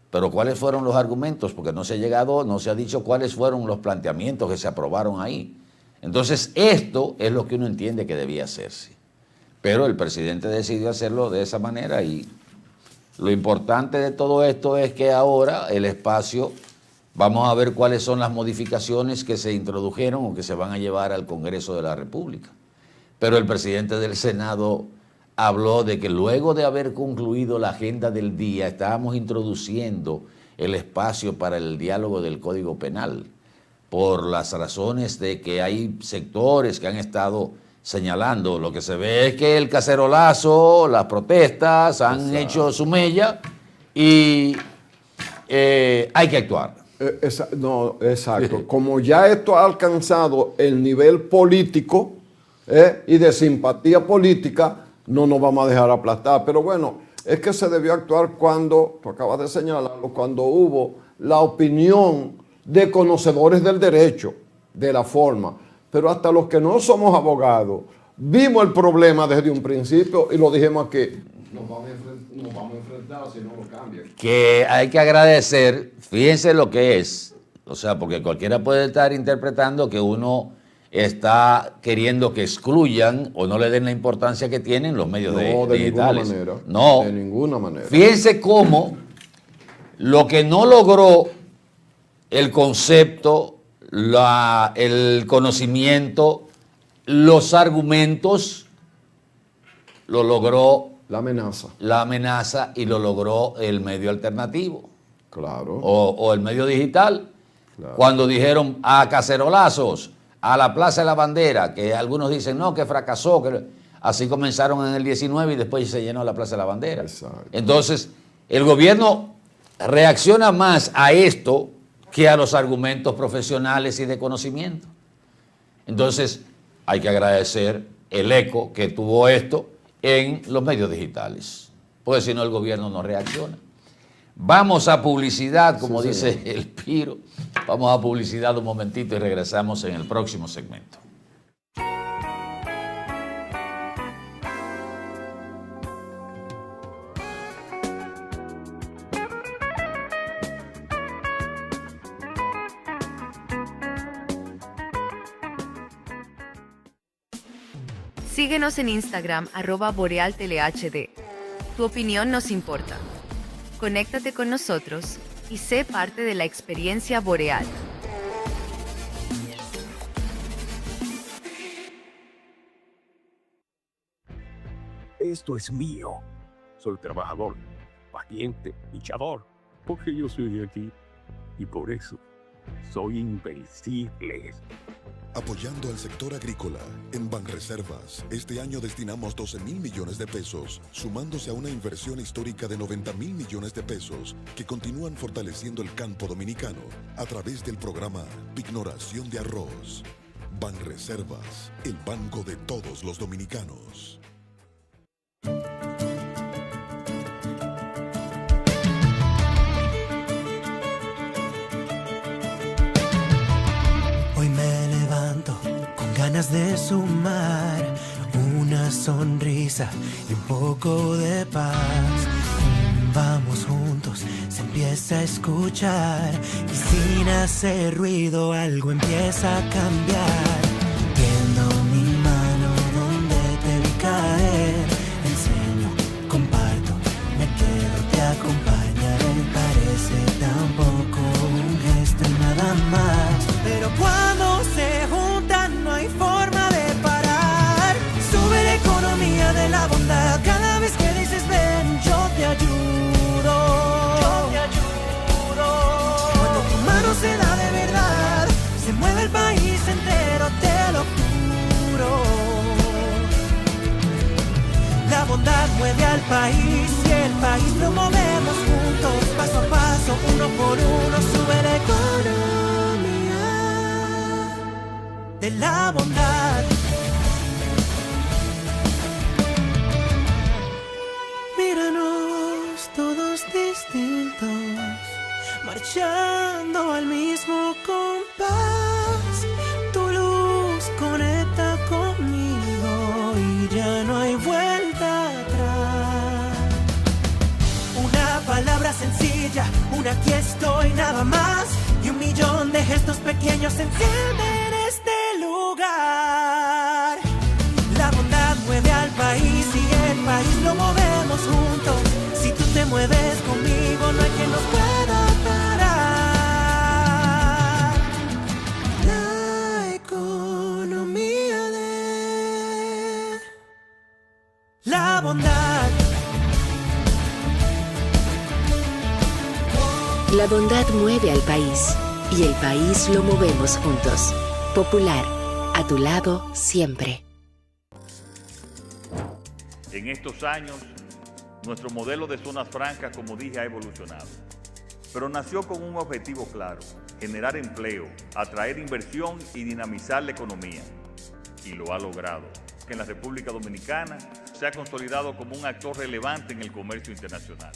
pero ¿cuáles fueron los argumentos? Porque no se ha dicho cuáles fueron los planteamientos que se aprobaron ahí. Entonces, esto es lo que uno entiende que debía hacerse. Pero el presidente decidió hacerlo de esa manera y lo importante de todo esto es que ahora el espacio, vamos a ver cuáles son las modificaciones que se introdujeron o que se van a llevar al Congreso de la República. Pero el presidente del Senado habló de que luego de haber concluido la agenda del día, estábamos introduciendo el espacio para el diálogo del Código Penal, por las razones de que hay sectores que han estado señalando. Lo que se ve es que el cacerolazo, las protestas han hecho su mella y hay que actuar. No, exacto. Como ya esto ha alcanzado el nivel político y de simpatía política, no nos vamos a dejar aplastar. Pero bueno, es que se debió actuar cuando, tú acabas de señalarlo, cuando hubo la opinión de conocedores del derecho, de la forma. Pero hasta los que no somos abogados, vimos el problema desde un principio y lo dijimos aquí. Nos vamos a enfrentar si no lo cambian. Que hay que agradecer, fíjense lo que es, o sea, porque cualquiera puede estar interpretando que uno está queriendo que excluyan o no le den la importancia que tienen los medios digitales. No, de ninguna manera. Fíjense cómo lo que no logró el concepto, el conocimiento, los argumentos, lo logró La amenaza. la amenaza y lo logró el medio alternativo Claro. o el medio digital. Claro. Cuando dijeron a cacerolazos, a la Plaza de la Bandera, que algunos dicen no, que fracasó, que así comenzaron en el 19 y después se llenó la Plaza de la Bandera. Exacto. Entonces, el gobierno reacciona más a esto que a los argumentos profesionales y de conocimiento. Entonces, hay que agradecer el eco que tuvo esto en los medios digitales, porque si no el gobierno no reacciona. Vamos a publicidad, como Sí, dice señor. el Piro. Vamos a publicidad un momentito y regresamos en el próximo segmento. Síguenos en Instagram @BorealTeleHD. Tu opinión nos importa. Conéctate con nosotros y sé parte de la experiencia boreal. Esto es mío. Soy trabajador, valiente, luchador, porque yo soy de aquí y por eso soy invencible. Apoyando al sector agrícola, en Banreservas, este año destinamos 12,000 millones de pesos, sumándose a una inversión histórica de 90,000 millones de pesos que continúan fortaleciendo el campo dominicano a través del programa Pignoración de Arroz. Banreservas, el banco de todos los dominicanos. Hoy me levanto con ganas de sumar una sonrisa y un poco de paz. Vamos juntos, se empieza a escuchar y sin hacer ruido algo empieza a cambiar. Tiendo mi mano donde te vi caer, enseño, comparto, me quedo, te acompañaré. Parece tampoco un gesto y nada más, pero cuando se juntan no hay forma de parar. Sube la economía de la bondad cada vez que dices ven, yo te ayudo. Yo te ayudo. Cuando tu mano se da de verdad, se mueve el país entero, te lo juro. La bondad mueve al país y el país lo movemos juntos, paso a paso, uno por uno, sube la economía de la bondad. Míranos todos distintos, marchando al mismo compás. Tu luz conecta conmigo y ya no hay vuelta atrás. Una palabra sencilla, un aquí estoy nada más, y 1,000,000 de gestos pequeños encienden este lugar. La bondad mueve al país y el país lo movemos juntos. Si tú te mueves conmigo, no hay quien nos pueda parar. La economía de la bondad. La bondad mueve al país y el país lo movemos juntos. Popular, a tu lado siempre. En estos años, nuestro modelo de zonas francas, como dije, ha evolucionado. Pero nació con un objetivo claro: generar empleo, atraer inversión y dinamizar la economía. Y lo ha logrado, que en la República Dominicana se ha consolidado como un actor relevante en el comercio internacional,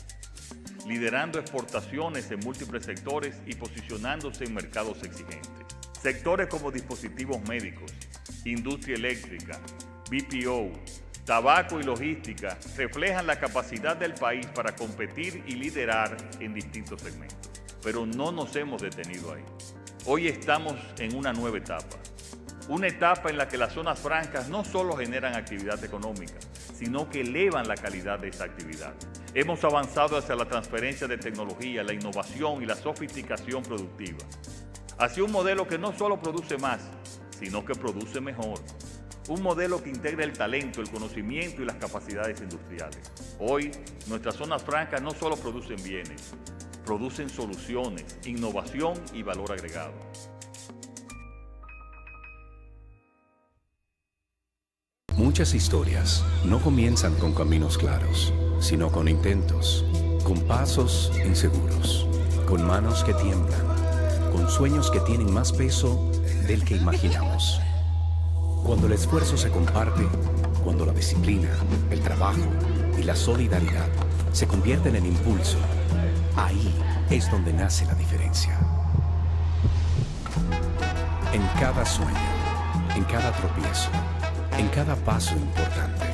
liderando exportaciones en múltiples sectores y posicionándose en mercados exigentes. Sectores como dispositivos médicos, industria eléctrica, BPO, tabaco y logística reflejan la capacidad del país para competir y liderar en distintos segmentos. Pero no nos hemos detenido ahí. Hoy estamos en una nueva etapa. Una etapa en la que las zonas francas no solo generan actividad económica, sino que elevan la calidad de esa actividad. Hemos avanzado hacia la transferencia de tecnología, la innovación y la sofisticación productiva, hacia un modelo que no solo produce más, sino que produce mejor. Un modelo que integra el talento, el conocimiento y las capacidades industriales. Hoy, nuestras zonas francas no solo producen bienes, producen soluciones, innovación y valor agregado. Muchas historias no comienzan con caminos claros, sino con intentos, con pasos inseguros, con manos que tiemblan, con sueños que tienen más peso del que imaginamos. Cuando el esfuerzo se comparte, cuando la disciplina, el trabajo y la solidaridad se convierten en impulso, ahí es donde nace la diferencia. En cada sueño, en cada tropiezo, en cada paso importante,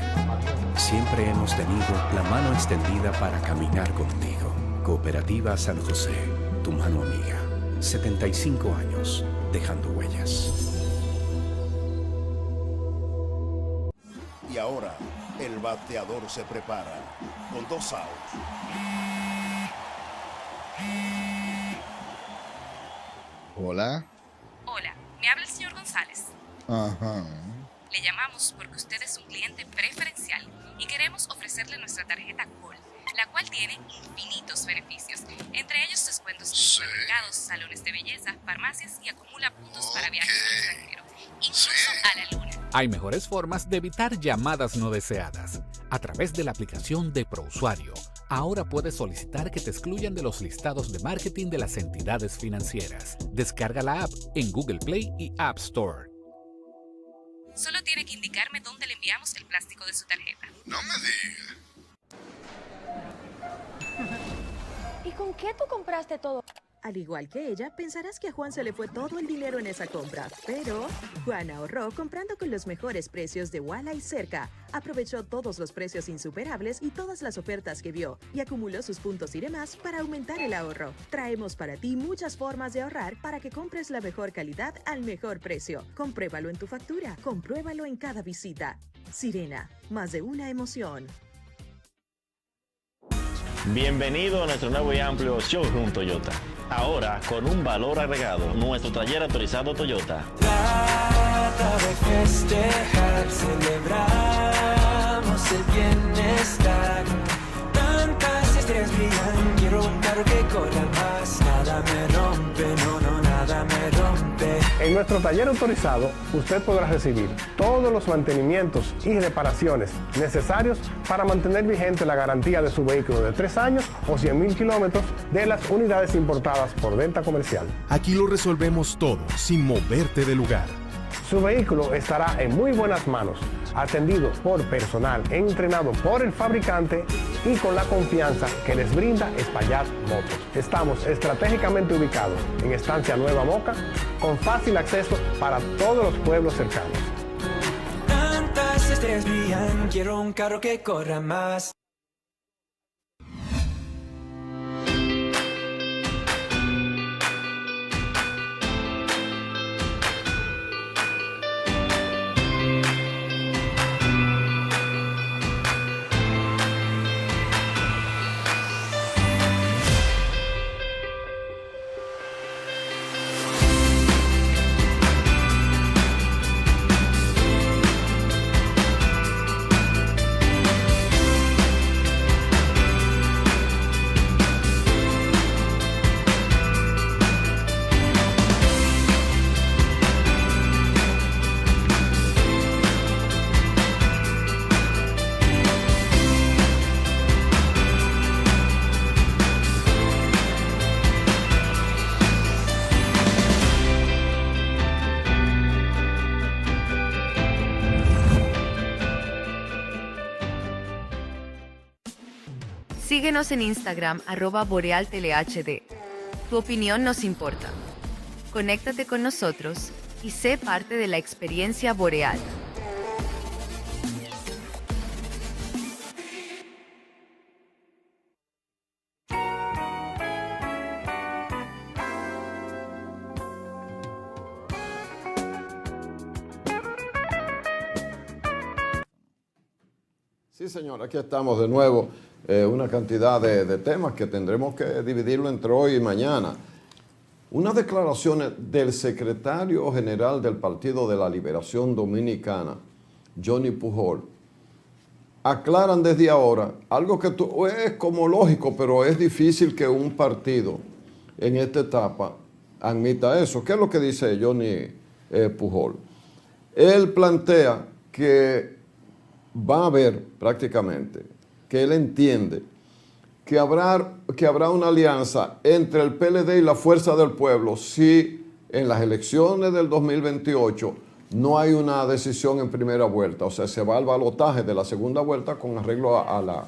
siempre hemos tenido la mano extendida para caminar contigo. Cooperativa San José, tu mano amiga. 75 años, dejando huellas. Y ahora, el bateador se prepara con 2 outs. Hola. Hola, me habla el señor González. Ajá. Le llamamos porque usted es un cliente preferencial y queremos ofrecerle nuestra tarjeta Gold, la cual tiene infinitos beneficios, entre ellos descuentos en supermercados, salones de belleza, farmacias y acumula puntos para viajes al extranjero, incluso a la luna. Hay mejores formas de evitar llamadas no deseadas. A través de la aplicación de ProUsuario, ahora puedes solicitar que te excluyan de los listados de marketing de las entidades financieras. Descarga la app en Google Play y App Store. Solo tiene que indicarme dónde le enviamos el plástico de su tarjeta. No me digas. ¿Y con qué tú compraste todo? Al igual que ella, pensarás que a Juan se le fue todo el dinero en esa compra, pero Juan ahorró comprando con los mejores precios de Walla y Cerca. Aprovechó todos los precios insuperables y todas las ofertas que vio y acumuló sus puntos y demás para aumentar el ahorro. Traemos para ti muchas formas de ahorrar para que compres la mejor calidad al mejor precio. Compruébalo en tu factura, compruébalo en cada visita. Sirena, más de una emoción. Bienvenido a nuestro nuevo y amplio showroom Toyota. Ahora con un valor agregado, nuestro taller autorizado Toyota. Trata de festejar, celebramos el bienestar. Tantas estrellas brillan, quiero un carro que corra más. Nada me rompe, no, nada me rompe. En nuestro taller autorizado, usted podrá recibir todos los mantenimientos y reparaciones necesarios para mantener vigente la garantía de su vehículo de 3 años o 100,000 kilómetros de las unidades importadas por venta comercial. Aquí lo resolvemos todo, sin moverte de lugar. Su vehículo estará en muy buenas manos, atendido por personal entrenado por el fabricante y con la confianza que les brinda Espaillat Motos. Estamos estratégicamente ubicados en Estancia Nueva Moca, con fácil acceso para todos los pueblos cercanos. Tantas estrellas brillan, quiero un carro que corra más. Síguenos en Instagram @BorealTeleHD. Tu opinión nos importa. Conéctate con nosotros y sé parte de la experiencia Boreal. Sí, señor, aquí estamos de nuevo. Una cantidad de temas que tendremos que dividirlo entre hoy y mañana. Unas declaraciones del secretario general del Partido de la Liberación Dominicana, Johnny Pujol, aclaran desde ahora algo que es como lógico, pero es difícil que un partido en esta etapa admita eso. ¿Qué es lo que dice Johnny Pujol? Él plantea que va a haber prácticamente, que él entiende que habrá una alianza entre el PLD y la Fuerza del Pueblo si en las elecciones del 2028 no hay una decisión en primera vuelta, o sea, se va al balotaje de la segunda vuelta con arreglo a la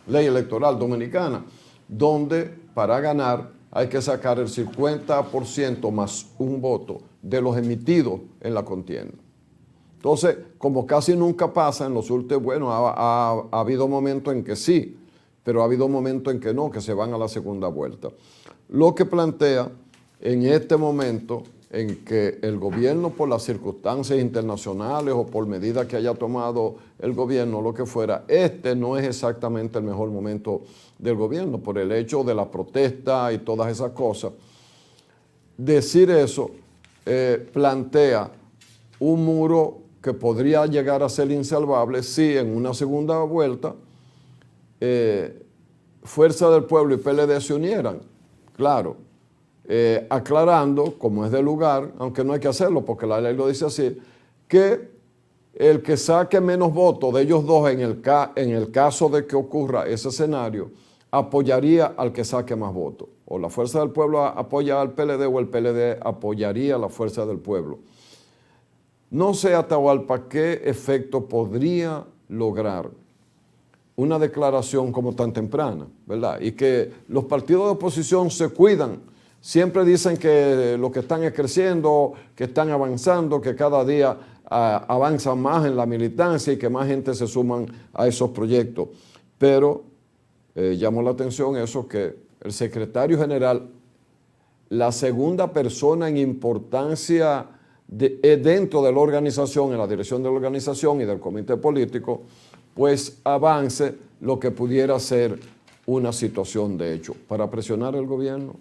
ley electoral dominicana, donde para ganar hay que sacar el 50% más un voto de los emitidos en la contienda. Entonces, como casi nunca pasa en los últimos, bueno, ha habido momentos en que sí, pero ha habido momentos en que no, que se van a la segunda vuelta. Lo que plantea en este momento en que el gobierno, por las circunstancias internacionales o por medidas que haya tomado el gobierno, lo que fuera, este no es exactamente el mejor momento del gobierno por el hecho de la protesta y todas esas cosas. Decir eso plantea un muro que podría llegar a ser insalvable si en una segunda vuelta Fuerza del Pueblo y PLD se unieran. Claro, aclarando, como es de lugar, aunque no hay que hacerlo porque la ley lo dice así, que el que saque menos votos de ellos dos en el caso de que ocurra ese escenario, apoyaría al que saque más votos. O la Fuerza del Pueblo apoya al PLD o el PLD apoyaría a la Fuerza del Pueblo. No sé, Atahualpa, qué efecto podría lograr una declaración como tan temprana, ¿verdad? Y que los partidos de oposición se cuidan. Siempre dicen que lo que están es creciendo, que están avanzando, que cada día avanzan más en la militancia y que más gente se suman a esos proyectos. Pero llamó la atención eso, que el secretario general, la segunda persona en importancia dentro de la organización, en la dirección de la organización y del comité político, pues avance lo que pudiera ser una situación de hecho, para presionar al gobierno,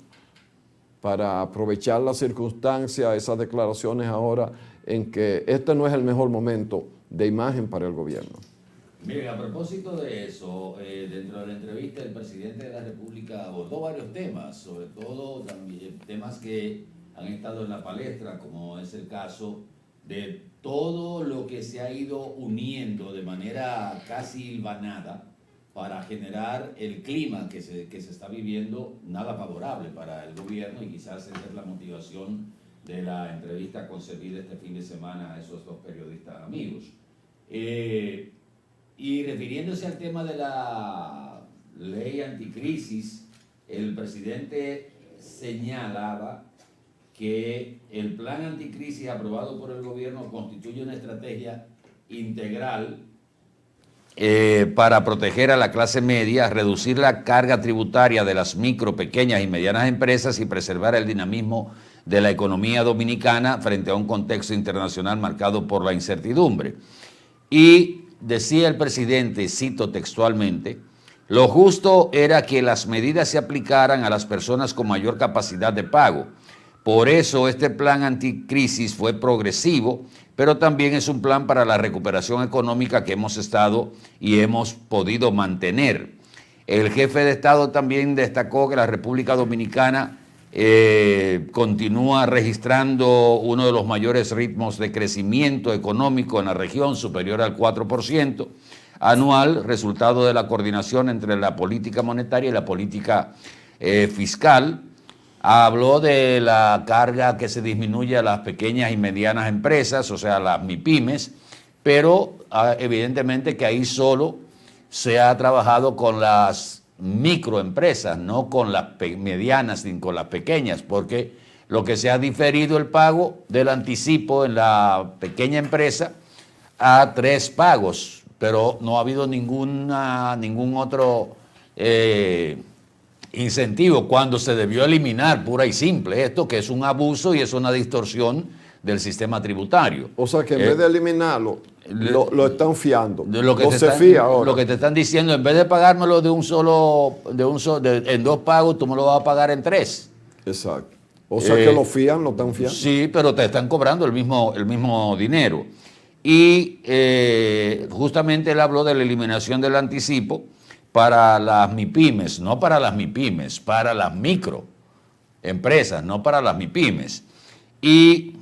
para aprovechar las circunstancias, esas declaraciones ahora en que este no es el mejor momento de imagen para el gobierno. Miren, a propósito de eso, dentro de la entrevista el presidente de la República abordó varios temas, sobre todo también temas que han estado en la palestra, como es el caso de todo lo que se ha ido uniendo de manera casi hilvanada para generar el clima que se está viviendo, nada favorable para el gobierno, y quizás esa es la motivación de la entrevista concedida este fin de semana a esos dos periodistas amigos. Y refiriéndose al tema de la ley anticrisis, el presidente señalaba que el plan anticrisis aprobado por el gobierno constituye una estrategia integral para proteger a la clase media, reducir la carga tributaria de las micro, pequeñas y medianas empresas y preservar el dinamismo de la economía dominicana frente a un contexto internacional marcado por la incertidumbre. Y decía el presidente, cito textualmente, lo justo era que las medidas se aplicaran a las personas con mayor capacidad de pago. Por eso este plan anticrisis fue progresivo, pero también es un plan para la recuperación económica que hemos estado y hemos podido mantener. El jefe de Estado también destacó que la República Dominicana continúa registrando uno de los mayores ritmos de crecimiento económico en la región, superior al 4% anual, resultado de la coordinación entre la política monetaria y la política fiscal. Habló de la carga que se disminuye a las pequeñas y medianas empresas, o sea, las MIPYMES, pero evidentemente que ahí solo se ha trabajado con las microempresas, no con las medianas ni con las pequeñas, porque lo que se ha diferido el pago del anticipo en la pequeña empresa a 3 pagos, pero no ha habido ningún otro incentivo cuando se debió eliminar pura y simple esto, que es un abuso y es una distorsión del sistema tributario. O sea que en vez de eliminarlo, lo están fiando. Lo que te están diciendo, en vez de pagármelo en 2 pagos, tú me lo vas a pagar en 3. Exacto. O sea que lo están fiando. Sí, pero te están cobrando el mismo dinero. Y justamente él habló de la eliminación del anticipo para las MIPYMES, no para las MIPYMES, para las microempresas, no para las MIPYMES. Y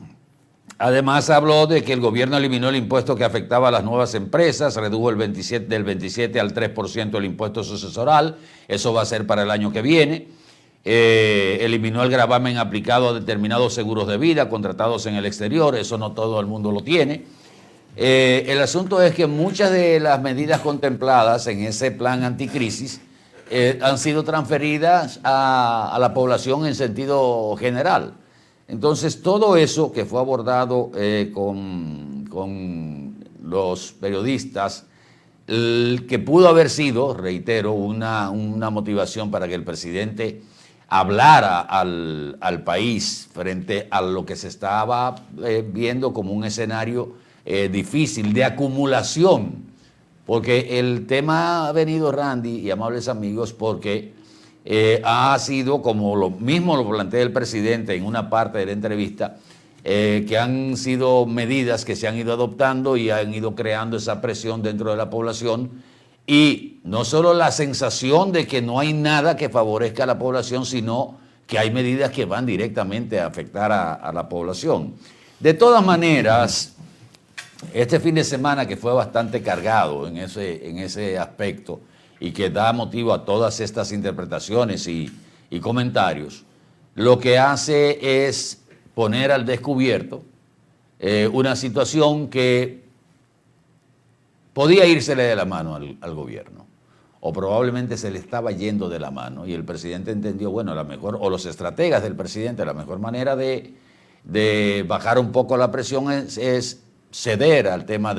además habló de que el gobierno eliminó el impuesto que afectaba a las nuevas empresas, redujo del 27 al 3% el impuesto sucesoral, eso va a ser para el año que viene. Eliminó el gravamen aplicado a determinados seguros de vida contratados en el exterior, eso no todo el mundo lo tiene. El asunto es que muchas de las medidas contempladas en ese plan anticrisis han sido transferidas a la población en sentido general. Entonces, todo eso que fue abordado con los periodistas, que pudo haber sido, reitero, una motivación para que el presidente hablara al país frente a lo que se estaba viendo como un escenario difícil de acumulación, porque el tema ha venido, Randy y amables amigos, porque ha sido, como lo mismo lo plantea el presidente en una parte de la entrevista, que han sido medidas que se han ido adoptando y han ido creando esa presión dentro de la población, y no solo la sensación de que no hay nada que favorezca a la población, sino que hay medidas que van directamente a afectar a la población. De todas maneras, este fin de semana, que fue bastante cargado en ese aspecto y que da motivo a todas estas interpretaciones y comentarios, lo que hace es poner al descubierto una situación que podía írsele de la mano al gobierno, o probablemente se le estaba yendo de la mano, y el presidente entendió, bueno, la mejor, o los estrategas del presidente, la mejor manera de bajar un poco la presión es ceder al tema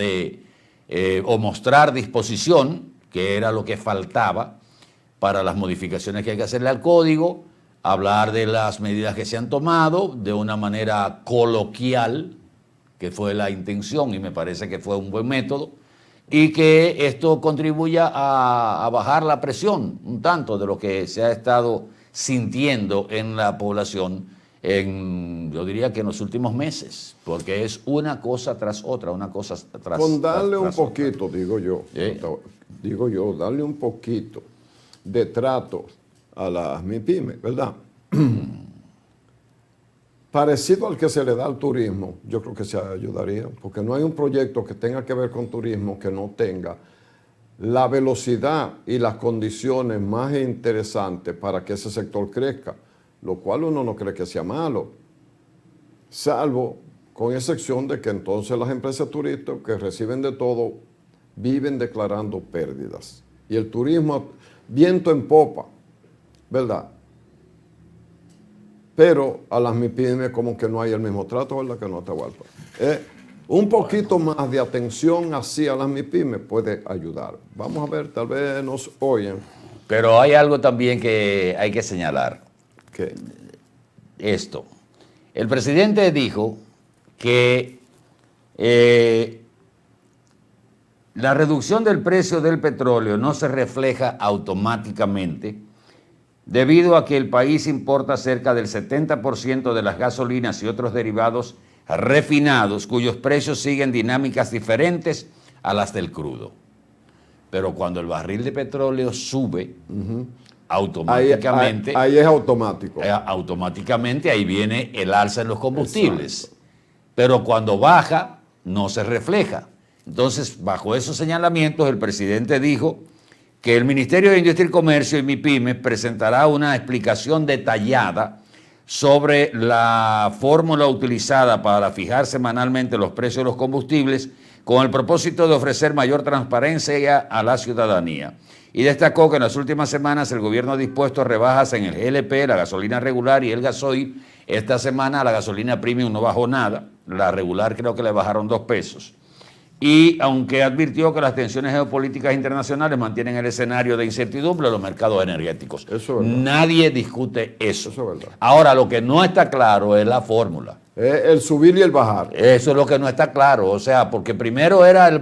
o mostrar disposición, que era lo que faltaba para las modificaciones que hay que hacerle al código, hablar de las medidas que se han tomado de una manera coloquial, que fue la intención y me parece que fue un buen método, y que esto contribuya a bajar la presión un tanto de lo que se ha estado sintiendo en la población yo diría que en los últimos meses, porque es una cosa tras otra, una cosa tras con darle tras un poquito, otra. Digo yo, darle un poquito de trato a las MIPYMES, ¿verdad? Parecido al que se le da al turismo, yo creo que se ayudaría, porque no hay un proyecto que tenga que ver con turismo que no tenga la velocidad y las condiciones más interesantes para que ese sector crezca, lo cual uno no cree que sea malo, salvo con excepción de que entonces las empresas turísticas que reciben de todo viven declarando pérdidas. Y el turismo, viento en popa, ¿verdad? Pero a las MIPYMES como que no hay el mismo trato, ¿verdad? Que no Atahualpa. Un poquito más de atención así a las MIPYMES puede ayudar. Vamos a ver, tal vez nos oyen. Pero hay algo también que hay que señalar. ¿Qué? Esto. El presidente dijo que la reducción del precio del petróleo no se refleja automáticamente debido a que el país importa cerca del 70% de las gasolinas y otros derivados refinados cuyos precios siguen dinámicas diferentes a las del crudo. Pero cuando el barril de petróleo sube, automáticamente... Ahí es automático. Automáticamente ahí viene el alza en los combustibles. Exacto. Pero cuando baja, no se refleja. Entonces, bajo esos señalamientos, el presidente dijo que el Ministerio de Industria y Comercio y MIPYMES presentará una explicación detallada sobre la fórmula utilizada para fijar semanalmente los precios de los combustibles con el propósito de ofrecer mayor transparencia a la ciudadanía. Y destacó que en las últimas semanas el gobierno ha dispuesto rebajas en el GLP, la gasolina regular y el gasoil. Esta semana la gasolina premium no bajó nada, la regular creo que le bajaron 2 pesos. Y aunque advirtió que las tensiones geopolíticas internacionales mantienen el escenario de incertidumbre en los mercados energéticos. Eso es verdad. Nadie discute eso. Eso es verdad. Ahora, lo que no está claro es la fórmula. El subir y el bajar. Eso es lo que no está claro. O sea, porque primero era el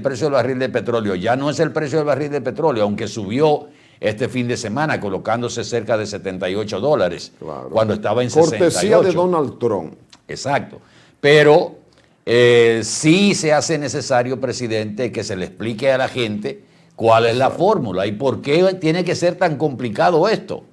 precio del barril de petróleo. Ya no es el precio del barril de petróleo, aunque subió este fin de semana, colocándose cerca de $78, claro, cuando estaba en 68. Cortesía de Donald Trump. Exacto. Pero sí se hace necesario, presidente, que se le explique a la gente cuál es la fórmula y por qué tiene que ser tan complicado esto.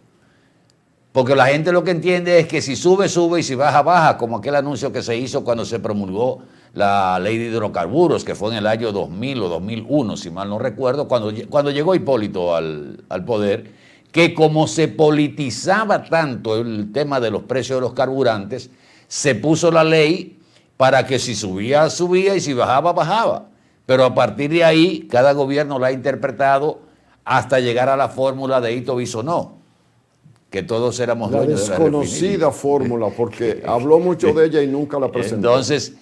Porque la gente lo que entiende es que si sube, sube y si baja, baja, como aquel anuncio que se hizo cuando se promulgó la ley de hidrocarburos, que fue en el año 2000 o 2001, si mal no recuerdo, cuando llegó Hipólito al poder, que como se politizaba tanto el tema de los precios de los carburantes, se puso la ley para que si subía, subía y si bajaba, bajaba. Pero a partir de ahí, cada gobierno la ha interpretado hasta llegar a la fórmula de Ito Bisonó, que todos éramos dueños de la desconocida fórmula, porque habló mucho de ella y nunca la presentó. Entonces,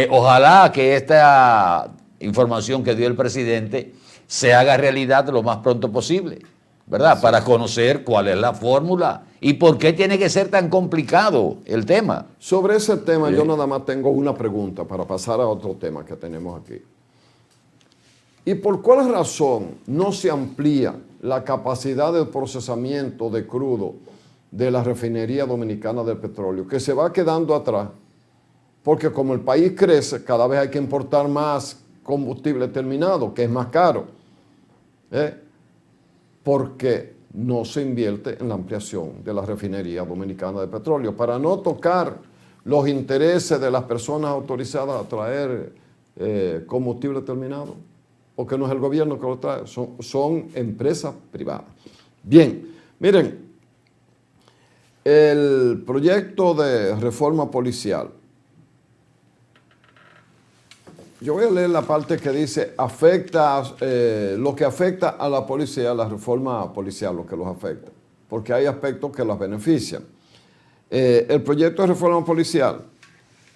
ojalá que esta información que dio el presidente se haga realidad lo más pronto posible, ¿verdad? Sí. Para conocer cuál es la fórmula y por qué tiene que ser tan complicado el tema. Sobre ese tema, yo nada más tengo una pregunta para pasar a otro tema que tenemos aquí. ¿Y por cuál razón no se amplía la capacidad de procesamiento de crudo de la refinería dominicana del petróleo, que se va quedando atrás? Porque como el país crece, cada vez hay que importar más combustible terminado, que es más caro. Porque no se invierte en la ampliación de la refinería dominicana de petróleo, para no tocar los intereses de las personas autorizadas a traer combustible terminado. Porque no es el gobierno que lo trae, son empresas privadas. Bien, miren, el proyecto de reforma policial, yo voy a leer la parte que dice, lo que afecta a la policía, la reforma policial, lo que los afecta, porque hay aspectos que los benefician. El proyecto de reforma policial,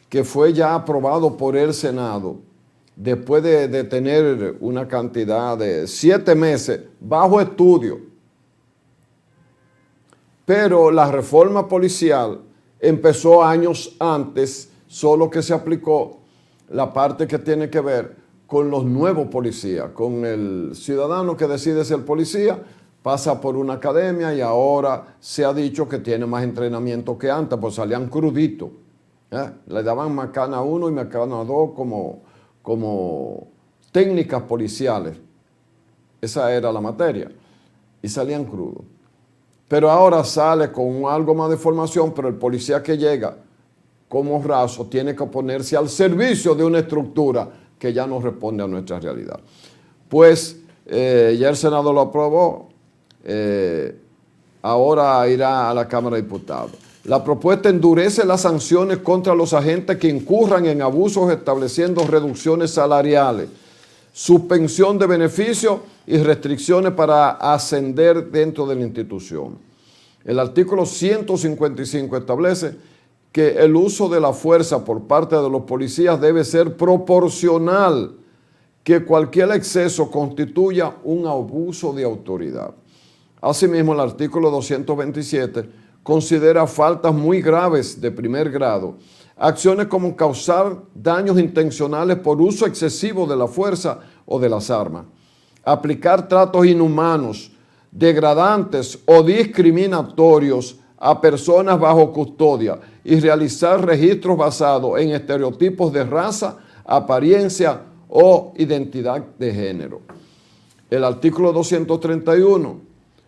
que fue ya aprobado por el Senado, después de tener una cantidad de 7 meses bajo estudio. Pero la reforma policial empezó años antes, solo que se aplicó la parte que tiene que ver con los nuevos policías, con el ciudadano que decide ser policía, pasa por una academia y ahora se ha dicho que tiene más entrenamiento que antes, pues salían cruditos. Le daban Macana 1 y Macana 2 como técnicas policiales. Esa era la materia. Y salían crudos. Pero ahora sale con algo más de formación, pero el policía que llega como raso tiene que ponerse al servicio de una estructura que ya no responde a nuestra realidad. Pues ya el Senado lo aprobó, ahora irá a la Cámara de Diputados. La propuesta endurece las sanciones contra los agentes que incurran en abusos, estableciendo reducciones salariales, suspensión de beneficios y restricciones para ascender dentro de la institución. El artículo 155 establece que el uso de la fuerza por parte de los policías debe ser proporcional, que cualquier exceso constituya un abuso de autoridad. Asimismo, el artículo 227 considera faltas muy graves de primer grado, acciones como causar daños intencionales por uso excesivo de la fuerza o de las armas, aplicar tratos inhumanos, degradantes o discriminatorios a personas bajo custodia y realizar registros basados en estereotipos de raza, apariencia o identidad de género. El artículo 231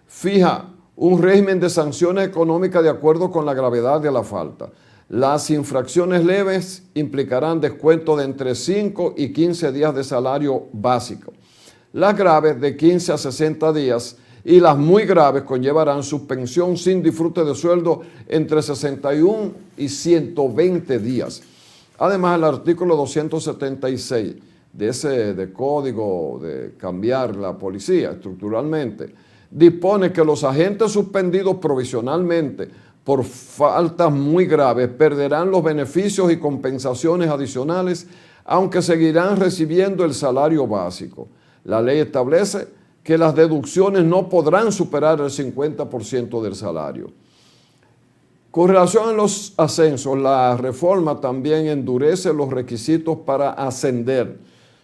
fija un régimen de sanciones económicas de acuerdo con la gravedad de la falta. Las infracciones leves implicarán descuento de entre 5 y 15 días de salario básico. Las graves de 15 a 60 días y las muy graves conllevarán suspensión sin disfrute de sueldo entre 61 y 120 días. Además, el artículo 276 de ese código de cambiar la policía estructuralmente dispone que los agentes suspendidos provisionalmente por faltas muy graves perderán los beneficios y compensaciones adicionales, aunque seguirán recibiendo el salario básico. La ley establece que las deducciones no podrán superar el 50% del salario. Con relación a los ascensos, la reforma también endurece los requisitos para ascender.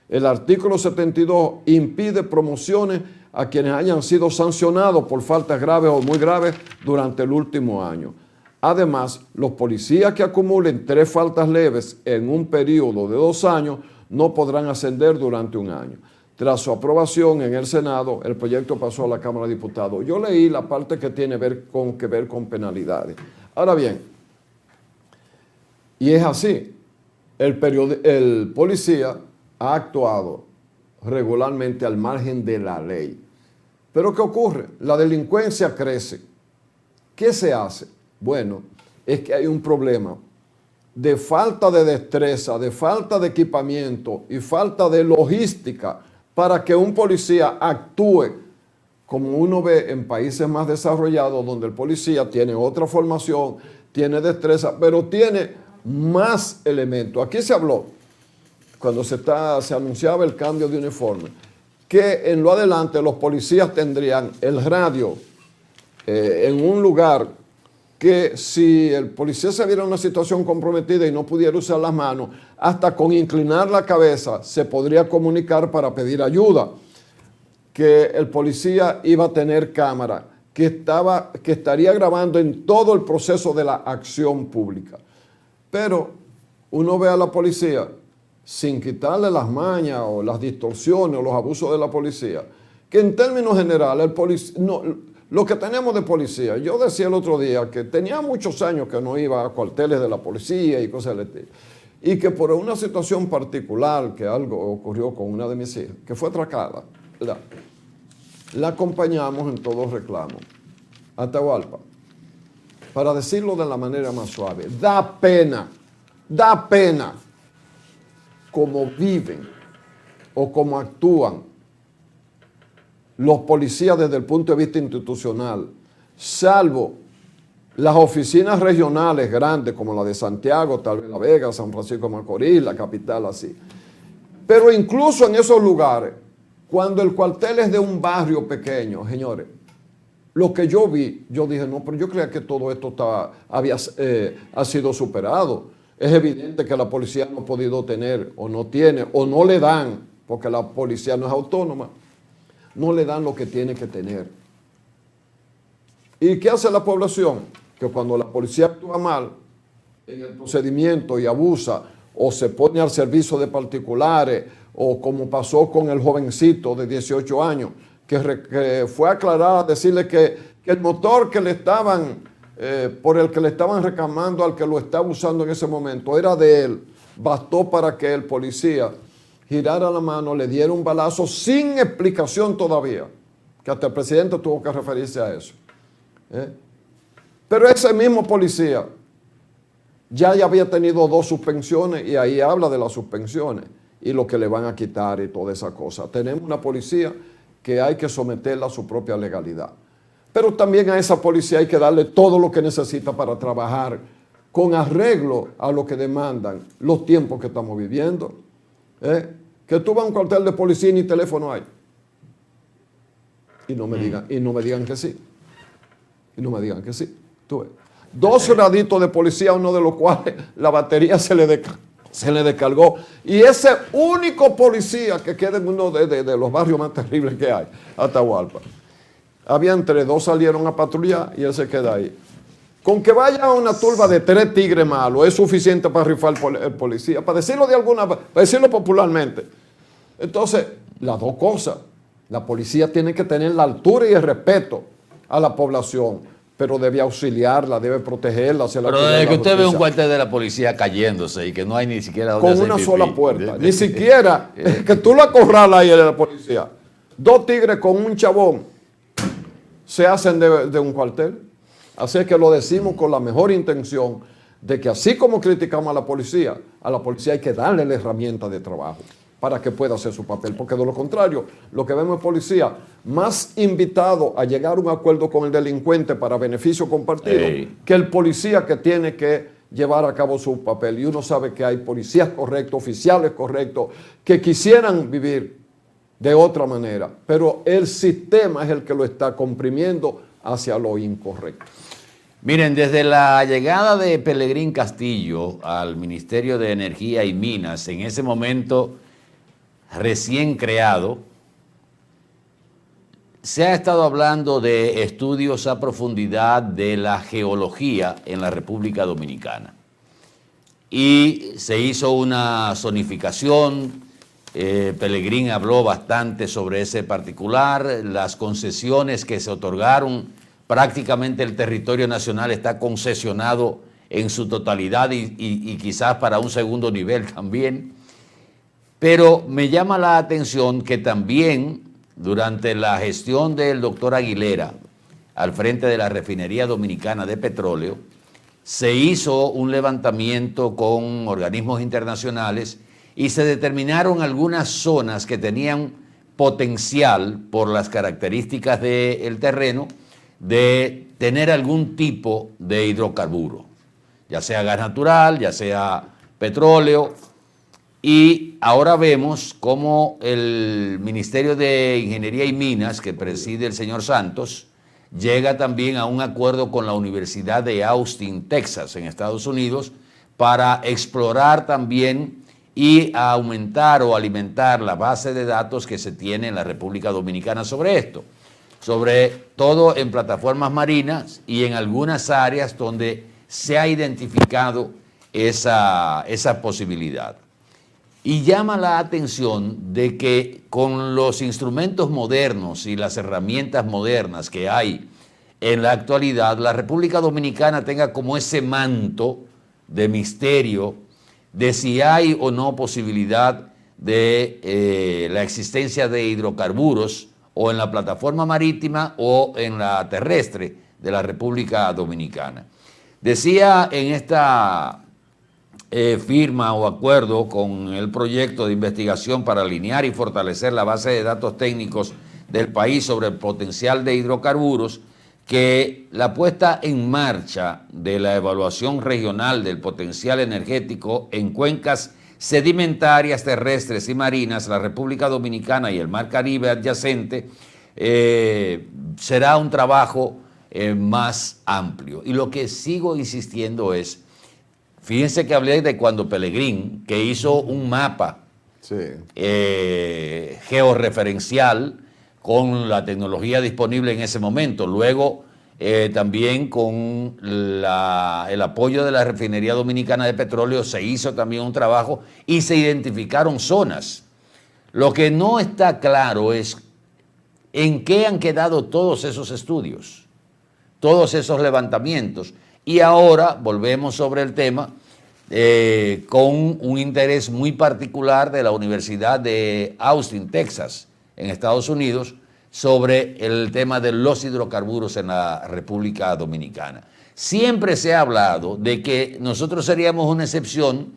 El artículo 72 impide promociones a quienes hayan sido sancionados por faltas graves o muy graves durante el último año. Además, los policías que acumulen 3 faltas leves en un periodo de 2 años no podrán ascender durante un año. Tras su aprobación en el Senado, el proyecto pasó a la Cámara de Diputados. Yo leí la parte que tiene que ver con penalidades. Ahora bien, y es así, el policía ha actuado regularmente al margen de la ley. Pero ¿qué ocurre? La delincuencia crece. ¿Qué se hace? Bueno, es que hay un problema de falta de destreza, de falta de equipamiento y falta de logística para que un policía actúe como uno ve en países más desarrollados, donde el policía tiene otra formación, tiene destreza, pero tiene más elementos. Aquí se habló, cuando se anunciaba el cambio de uniforme, que en lo adelante los policías tendrían el radio en un lugar que si el policía se viera en una situación comprometida y no pudiera usar las manos, hasta con inclinar la cabeza se podría comunicar para pedir ayuda, que el policía iba a tener cámara, que estaría grabando en todo el proceso de la acción pública. Pero uno ve a la policía, sin quitarle las mañas o las distorsiones o los abusos de la policía, que en términos generales lo que tenemos de policía, yo decía el otro día que tenía muchos años que no iba a cuarteles de la policía y cosas del estilo, y que por una situación particular, que algo ocurrió con una de mis hijas, que fue atracada, ¿verdad?, la acompañamos en todo reclamo a Atahualpa, para decirlo de la manera más suave. Da pena cómo viven o cómo actúan los policías desde el punto de vista institucional, salvo las oficinas regionales grandes como la de Santiago, tal vez La Vega, San Francisco de Macorís, la capital, así. Pero incluso en esos lugares, cuando el cuartel es de un barrio pequeño, señores, lo que yo vi, yo dije, no, pero yo creía que todo esto ha sido superado. Es evidente que la policía no ha podido tener, o no tiene, o no le dan, porque la policía no es autónoma, no le dan lo que tiene que tener. ¿Y qué hace la población? Que cuando la policía actúa mal en el procedimiento y abusa, o se pone al servicio de particulares, o como pasó con el jovencito de 18 años, que fue aclarado a decirle que el motor que le estaban, por el que le estaban reclamando al que lo estaba usando en ese momento, era de él. Bastó para que el policía girara la mano, le diera un balazo sin explicación todavía, que hasta el presidente tuvo que referirse a eso. Pero ese mismo policía ya había tenido 2 suspensiones, y ahí habla de las suspensiones y lo que le van a quitar y toda esa cosa. Tenemos una policía que hay que someterla a su propia legalidad. Pero también a esa policía hay que darle todo lo que necesita para trabajar con arreglo a lo que demandan los tiempos que estamos viviendo. Que tú vas a un cuartel de policía y ni teléfono hay. Y no me digan que sí. Y no me digan que sí. Tú ves. 2 raditos de policía, uno de los cuales la batería se le descargó. Y ese único policía que queda en uno de los barrios más terribles que hay, Atahualpa. Habían 3, 2 salieron a patrullar y él se queda ahí. Con que vaya una turba de 3 tigres malos es suficiente para rifar el policía, para decirlo popularmente. Entonces, las 2 cosas. La policía tiene que tener la altura y el respeto a la población, pero debe auxiliarla, debe protegerla. Pero desde que usted ve un cuartel de la policía cayéndose y que no hay ni siquiera donde con una sola puerta, ni siquiera que tú la acorralas ahí de la policía. 2 tigres con un chabón se hacen de un cuartel. Así es que lo decimos con la mejor intención de que así como criticamos a la policía hay que darle la herramienta de trabajo para que pueda hacer su papel, porque de lo contrario, lo que vemos es policía más invitado a llegar a un acuerdo con el delincuente para beneficio compartido que el policía que tiene que llevar a cabo su papel. Y uno sabe que hay policías correctos, oficiales correctos, que quisieran vivir de otra manera, pero el sistema es el que lo está comprimiendo hacia lo incorrecto. Miren, desde la llegada de Pelegrín Castillo al Ministerio de Energía y Minas, en ese momento recién creado, se ha estado hablando de estudios a profundidad de la geología en la República Dominicana. Y se hizo una zonificación, Pelegrín habló bastante sobre ese particular, las concesiones que se otorgaron, prácticamente el territorio nacional está concesionado en su totalidad y quizás para un segundo nivel también. Pero me llama la atención que también durante la gestión del doctor Aguilera al frente de la Refinería Dominicana de Petróleo, se hizo un levantamiento con organismos internacionales y se determinaron algunas zonas que tenían potencial por las características del terreno de tener algún tipo de hidrocarburo, ya sea gas natural, ya sea petróleo. Y ahora vemos cómo el Ministerio de Ingeniería y Minas, que preside el señor Santos, llega también a un acuerdo con la Universidad de Austin, Texas, en Estados Unidos, para explorar también y aumentar o alimentar la base de datos que se tiene en la República Dominicana sobre esto, sobre todo en plataformas marinas y en algunas áreas donde se ha identificado esa posibilidad. Y llama la atención de que con los instrumentos modernos y las herramientas modernas que hay en la actualidad, la República Dominicana tenga como ese manto de misterio de si hay o no posibilidad de la existencia de hidrocarburos o en la plataforma marítima o en la terrestre de la República Dominicana. Decía en esta firma o acuerdo con el proyecto de investigación para alinear y fortalecer la base de datos técnicos del país sobre el potencial de hidrocarburos, que la puesta en marcha de la evaluación regional del potencial energético en cuencas sedimentarias terrestres y marinas, la República Dominicana y el Mar Caribe adyacente, será un trabajo más amplio. Y lo que sigo insistiendo es, fíjense que hablé de cuando Pelegrín, que hizo un mapa georreferencial con la tecnología disponible en ese momento, luego también con el apoyo de la Refinería Dominicana de Petróleo se hizo también un trabajo y se identificaron zonas. Lo que no está claro es en qué han quedado todos esos estudios, todos esos levantamientos. Y ahora volvemos sobre el tema con un interés muy particular de la Universidad de Austin, Texas, en Estados Unidos, sobre el tema de los hidrocarburos en la República Dominicana. Siempre se ha hablado de que nosotros seríamos una excepción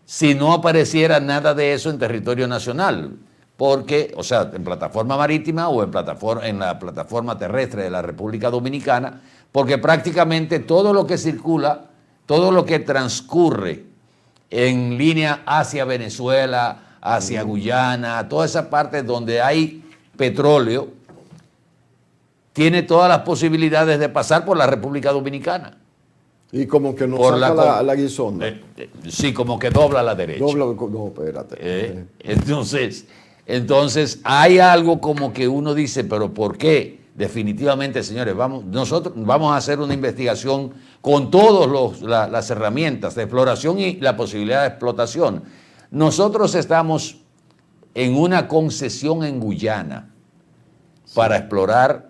si no apareciera nada de eso en territorio nacional, porque, o sea, en plataforma marítima o en la plataforma terrestre de la República Dominicana, porque prácticamente todo lo que circula, todo lo que transcurre en línea hacia Venezuela, hacia Guyana, toda esa parte donde hay petróleo, tiene todas las posibilidades de pasar por la República Dominicana. Y como que no saca la guisonda. Sí, como que dobla a la derecha. No, espérate. Entonces, hay algo como que uno dice, pero ¿por qué? Definitivamente, señores, nosotros vamos a hacer una investigación con todas las herramientas de exploración y la posibilidad de explotación. Nosotros estamos en una concesión en Guyana para explorar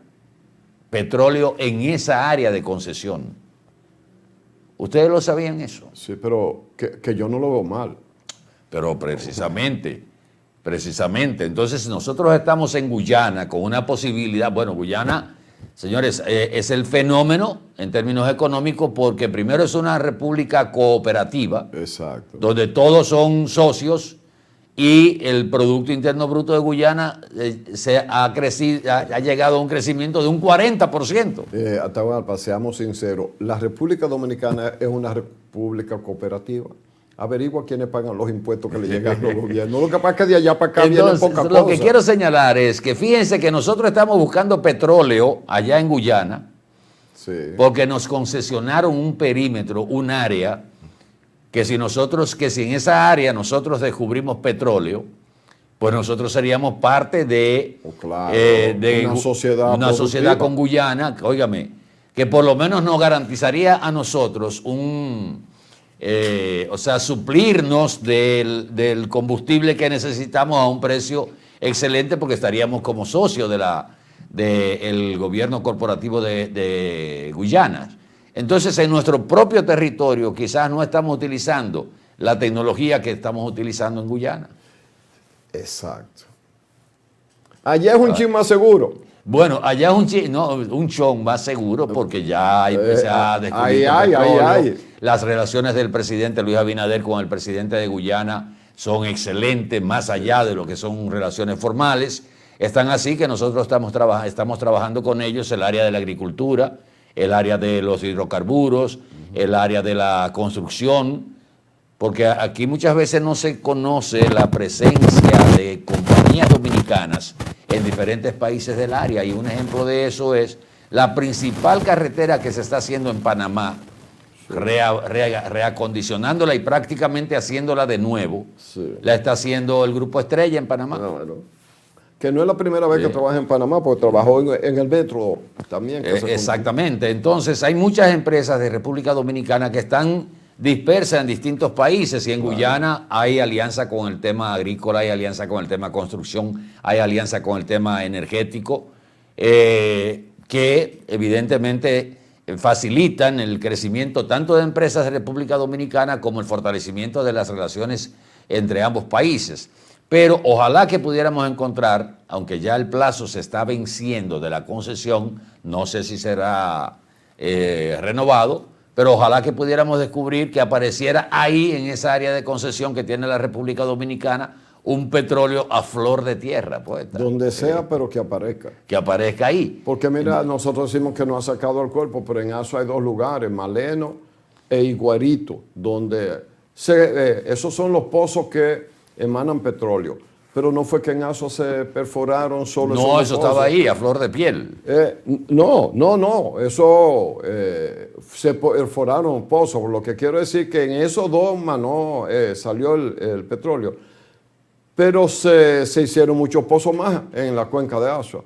petróleo en esa área de concesión. ¿Ustedes lo sabían eso? Sí, pero que yo no lo veo mal. Pero precisamente. Entonces nosotros estamos en Guyana con una posibilidad. Bueno, Guyana, señores, es el fenómeno en términos económicos porque primero es una república cooperativa. Exacto. Donde todos son socios y el Producto Interno Bruto de Guyana ha llegado a un crecimiento de un 40%. Atahualpa, seamos sinceros, la República Dominicana es una república cooperativa. Averigua quiénes pagan los impuestos que le llegan a los gobiernos. Lo que pasa es que de allá para acá viene poca cosa. Lo que quiero señalar es que fíjense que nosotros estamos buscando petróleo allá en Guyana porque nos concesionaron un perímetro, un área, que si en esa área nosotros descubrimos petróleo, pues nosotros seríamos parte de una sociedad con Guyana, óigame, que por lo menos nos garantizaría a nosotros suplirnos del combustible que necesitamos a un precio excelente, porque estaríamos como socios del gobierno corporativo de Guyana. Entonces, en nuestro propio territorio quizás no estamos utilizando la tecnología que estamos utilizando en Guyana. Exacto. Allá es un chin más seguro. Bueno, allá es un chon más seguro, porque ya se ha descubierto petróleo. Las relaciones del presidente Luis Abinader con el presidente de Guyana son excelentes, más allá de lo que son relaciones formales. Están así que nosotros estamos trabajando con ellos el área de la agricultura, el área de los hidrocarburos, el área de la construcción, porque aquí muchas veces no se conoce la presencia de compañías dominicanas en diferentes países del área, y un ejemplo de eso es la principal carretera que se está haciendo en Panamá, reacondicionándola y prácticamente haciéndola de nuevo. La está haciendo el Grupo Estrella en Panamá. Que no es la primera vez que trabaja en Panamá, porque trabajó en el metro también. Exactamente. Entonces, hay muchas empresas de República Dominicana que están dispersas en distintos países, y en Guyana hay alianza con el tema agrícola, hay alianza con el tema construcción, hay alianza con el tema energético, que evidentemente facilitan el crecimiento tanto de empresas de República Dominicana como el fortalecimiento de las relaciones entre ambos países. Pero ojalá que pudiéramos encontrar, aunque ya el plazo se está venciendo de la concesión, no sé si será renovado, pero ojalá que pudiéramos descubrir que apareciera ahí, en esa área de concesión que tiene la República Dominicana, un petróleo a flor de tierra. Pues, donde sea, pero que aparezca. Que aparezca ahí. Porque mira, nosotros decimos que no ha sacado el cuerpo, pero en Aso hay dos lugares, Maleno e Higuerito, donde esos son los pozos que emanan petróleo. Pero no fue que en Aso se perforaron solo esos pozos. No, eso estaba ahí, a flor de piel. No. Eso se perforaron pozos. Lo que quiero decir que en esos dos salió el petróleo. Pero se hicieron muchos pozos más en la cuenca de Asua.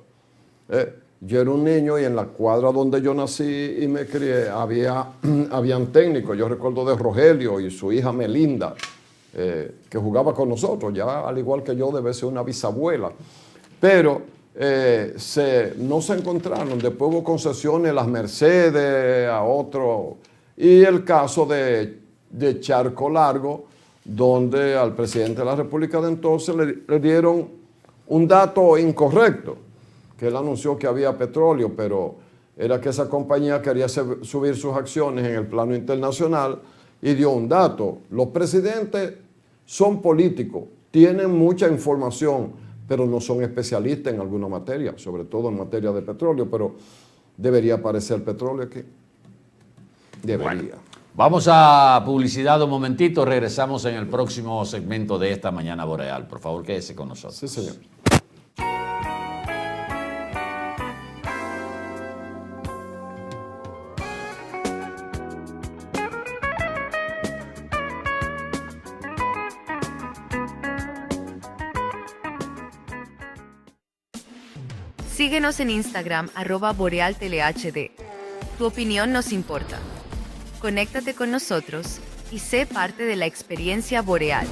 Yo era un niño y en la cuadra donde yo nací y me crié habían técnicos. Yo recuerdo de Rogelio y su hija Melinda, que jugaba con nosotros, ya al igual que yo debe ser una bisabuela. Pero no se encontraron. Después hubo concesiones, las Mercedes, a otro. Y el caso de Charco Largo, donde al presidente de la República de entonces le dieron un dato incorrecto, que él anunció que había petróleo, pero era que esa compañía quería subir sus acciones en el plano internacional y dio un dato. Los presidentes son políticos, tienen mucha información, pero no son especialistas en alguna materia, sobre todo en materia de petróleo, pero debería aparecer petróleo aquí. Debería. Bueno. Vamos a publicidad un momentito, regresamos en el próximo segmento de esta Mañana Boreal. Por favor, quédese con nosotros. Sí, señor. Síguenos en Instagram @BorealTeleHD. Tu opinión nos importa. Conéctate con nosotros y sé parte de la experiencia boreal.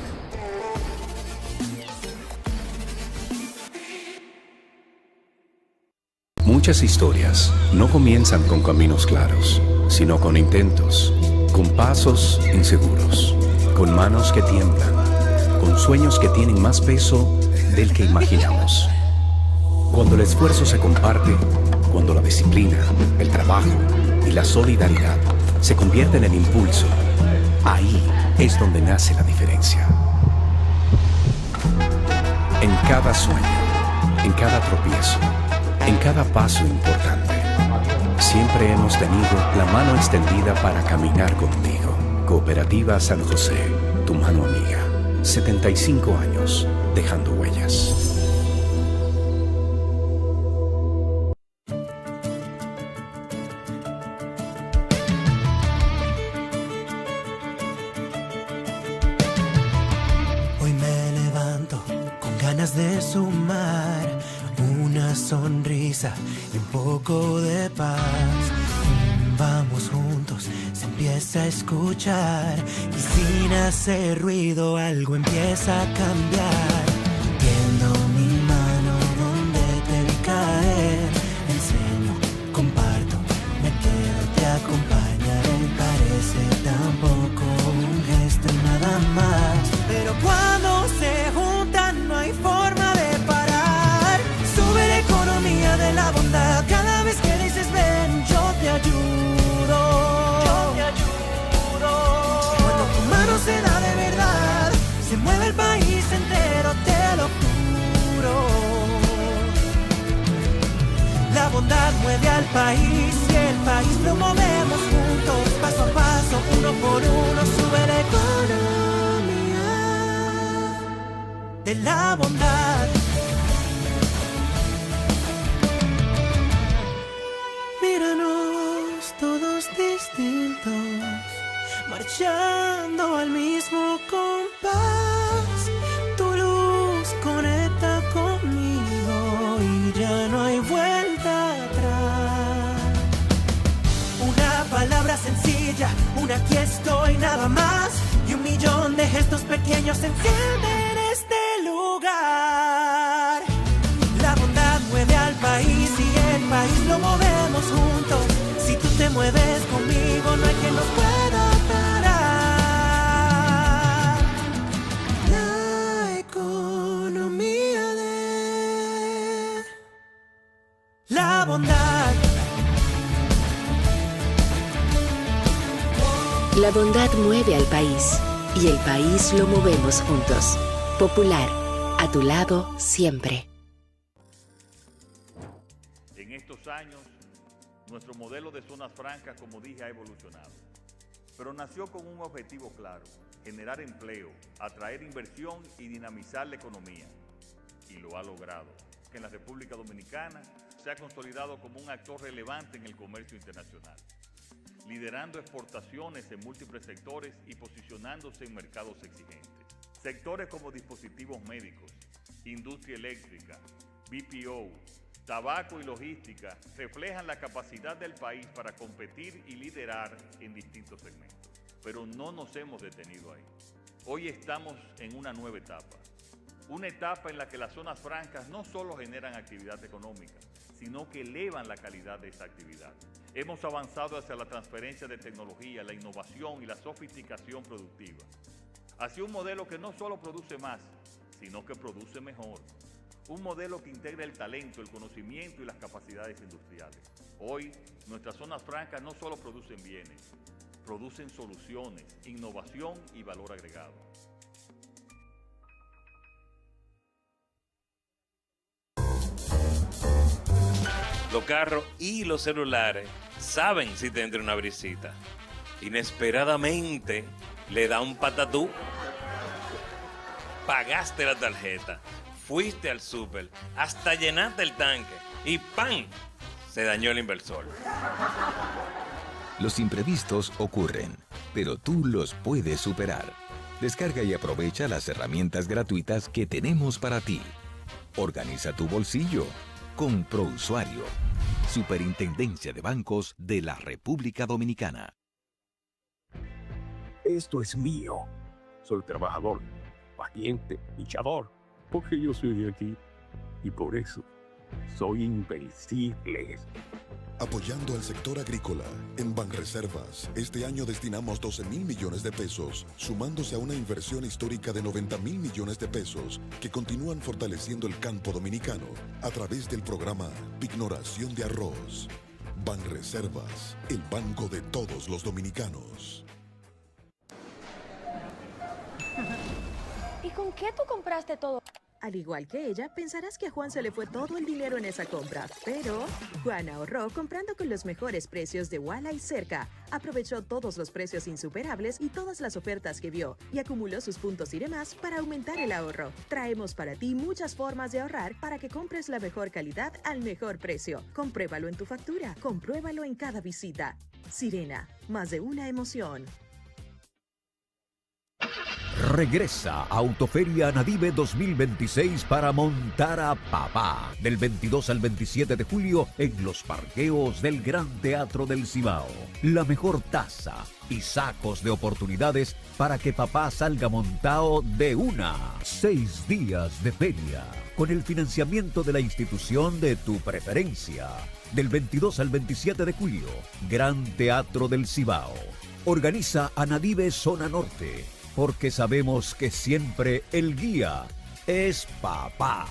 Muchas historias no comienzan con caminos claros, sino con intentos, con pasos inseguros, con manos que tiemblan, con sueños que tienen más peso del que imaginamos. Cuando el esfuerzo se comparte, cuando la disciplina, el trabajo y la solidaridad se convierten en impulso, ahí es donde nace la diferencia. En cada sueño, en cada tropiezo, en cada paso importante, siempre hemos tenido la mano extendida para caminar contigo. Cooperativa San José, tu mano amiga. 75 años, dejando huellas. sonrisa y un poco de paz. Vamos juntos, se empieza a escuchar y sin hacer ruido algo empieza a cambiar. Tiendo mi mano donde te vi caer, enseño, comparto, me quedo, te acompañaré. Parece tampoco un gesto y nada más, pero cuando se juntan no hay forma de parar. Sube la economía de la bondad cada vez que dices ven, yo te ayudo. Yo te ayudo. Cuando tu mano se da de verdad, se mueve el país entero, te lo juro. La bondad mueve al país y el país lo movemos juntos, paso a paso, uno por uno, sube la economía de la bondad. Míranos todos distintos, marchando al mismo compás. Tu luz conecta conmigo y ya no hay vuelta atrás. Una palabra sencilla, un aquí estoy nada más, y 1.000.000 de gestos pequeños encienden este lugar. La bondad mueve al país y el país lo movemos juntos. Si tú te mueves conmigo, no hay quien nos pueda parar. La economía de la bondad. La bondad mueve al país y el país lo movemos juntos. Popular, a tu lado siempre. En estos años, nuestro modelo de zonas francas, como dije, ha evolucionado. Pero nació con un objetivo claro: generar empleo, atraer inversión y dinamizar la economía. Y lo ha logrado, que en la República Dominicana se ha consolidado como un actor relevante en el comercio internacional, liderando exportaciones en múltiples sectores y posicionándose en mercados exigentes. Sectores como dispositivos médicos, industria eléctrica, BPO, tabaco y logística reflejan la capacidad del país para competir y liderar en distintos segmentos. Pero no nos hemos detenido ahí. Hoy estamos en una nueva etapa. Una etapa en la que las zonas francas no solo generan actividad económica, sino que elevan la calidad de esa actividad. Hemos avanzado hacia la transferencia de tecnología, la innovación y la sofisticación productiva, hacia un modelo que no solo produce más, sino que produce mejor. Un modelo que integra el talento, el conocimiento y las capacidades industriales. Hoy, nuestras zonas francas no solo producen bienes, producen soluciones, innovación y valor agregado. Los carros y los celulares saben si te entra una brisita. Inesperadamente le da un patatú. Pagaste la tarjeta, fuiste al súper, hasta llenaste el tanque y ¡pam! Se dañó el inversor. Los imprevistos ocurren, pero tú los puedes superar. Descarga y aprovecha las herramientas gratuitas que tenemos para ti. Organiza tu bolsillo con ProUsuario, Superintendencia de Bancos de la República Dominicana. Esto es mío. Soy trabajador, paciente, luchador, porque yo soy de aquí y por eso soy invencible. Apoyando al sector agrícola, en Banreservas, este año destinamos 12.000 millones de pesos, sumándose a una inversión histórica de 90.000 millones de pesos que continúan fortaleciendo el campo dominicano a través del programa Pignoración de Arroz. Banreservas, el banco de todos los dominicanos. ¿Y con qué tú compraste todo? Al igual que ella, pensarás que a Juan se le fue todo el dinero en esa compra, pero Juan ahorró comprando con los mejores precios de Walla y Cerca. Aprovechó todos los precios insuperables y todas las ofertas que vio y acumuló sus puntos y demás para aumentar el ahorro. Traemos para ti muchas formas de ahorrar para que compres la mejor calidad al mejor precio. Compruébalo en tu factura, compruébalo en cada visita. Sirena, más de una emoción. Regresa a Autoferia Anadive 2026 para montar a papá. Del 22 al 27 de julio en los parqueos del Gran Teatro del Cibao. La mejor tasa y sacos de oportunidades para que papá salga montado de una. 6 días de feria con el financiamiento de la institución de tu preferencia. Del 22 al 27 de julio, Gran Teatro del Cibao. Organiza Anadive Zona Norte, porque sabemos que siempre el guía es papá.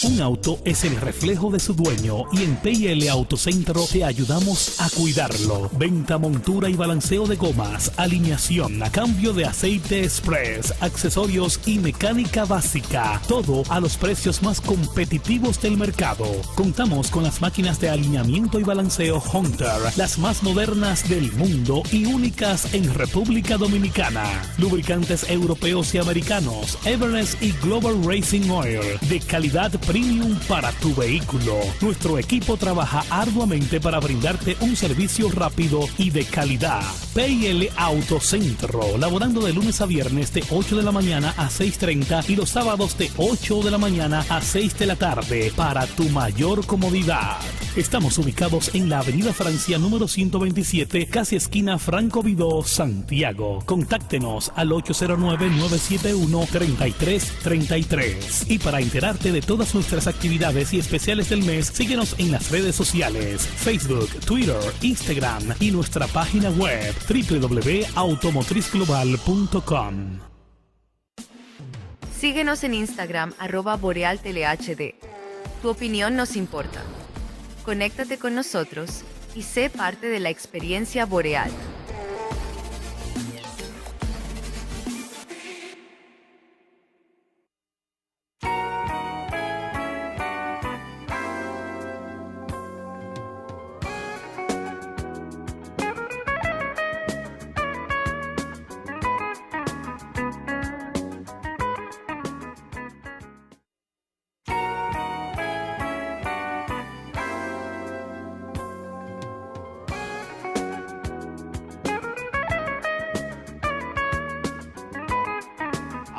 Un auto es el reflejo de su dueño y en PL Auto Centro te ayudamos a cuidarlo. Venta, montura y balanceo de gomas, alineación, cambio de aceite express, accesorios y mecánica básica. Todo a los precios más competitivos del mercado. Contamos con las máquinas de alineamiento y balanceo Hunter, las más modernas del mundo y únicas en República Dominicana. Lubricantes europeos y americanos, Everest y Global Racing Oil, de calidad premium para tu vehículo. Nuestro equipo trabaja arduamente para brindarte un servicio rápido y de calidad. PL Auto Centro, laborando de lunes a viernes de 8 de la mañana a 6:30 y los sábados de 8 de la mañana a 6 de la tarde para tu mayor comodidad. Estamos ubicados en la Avenida Francia número 127, casi esquina Franco Vidó, Santiago. Contáctenos al 809-971-3333. Y para enterarte de todas nuestras actividades y especiales del mes, síguenos en las redes sociales, Facebook, Twitter, Instagram y nuestra página web www.automotrizglobal.com. Síguenos en Instagram @BorealTeleHD. Tu opinión nos importa. Conéctate con nosotros y sé parte de la experiencia Boreal.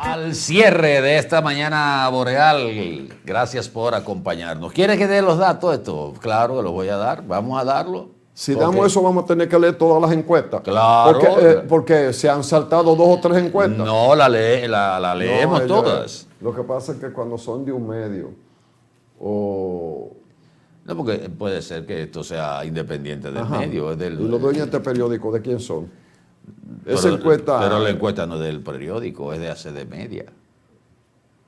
Al cierre de esta mañana boreal, gracias por acompañarnos. ¿Quieres que dé los datos de esto? Claro que los voy a dar, vamos a darlo. Si damos eso, vamos a tener que leer todas las encuestas. Claro. Porque se han saltado 2 o 3 encuestas. No, la leemos todas. Lo que pasa es que cuando son de un medio o... No, porque puede ser que esto sea independiente del medio. ¿Y los dueños de este periódico de quién son? Pero la encuesta no es del periódico, es de ACD Media.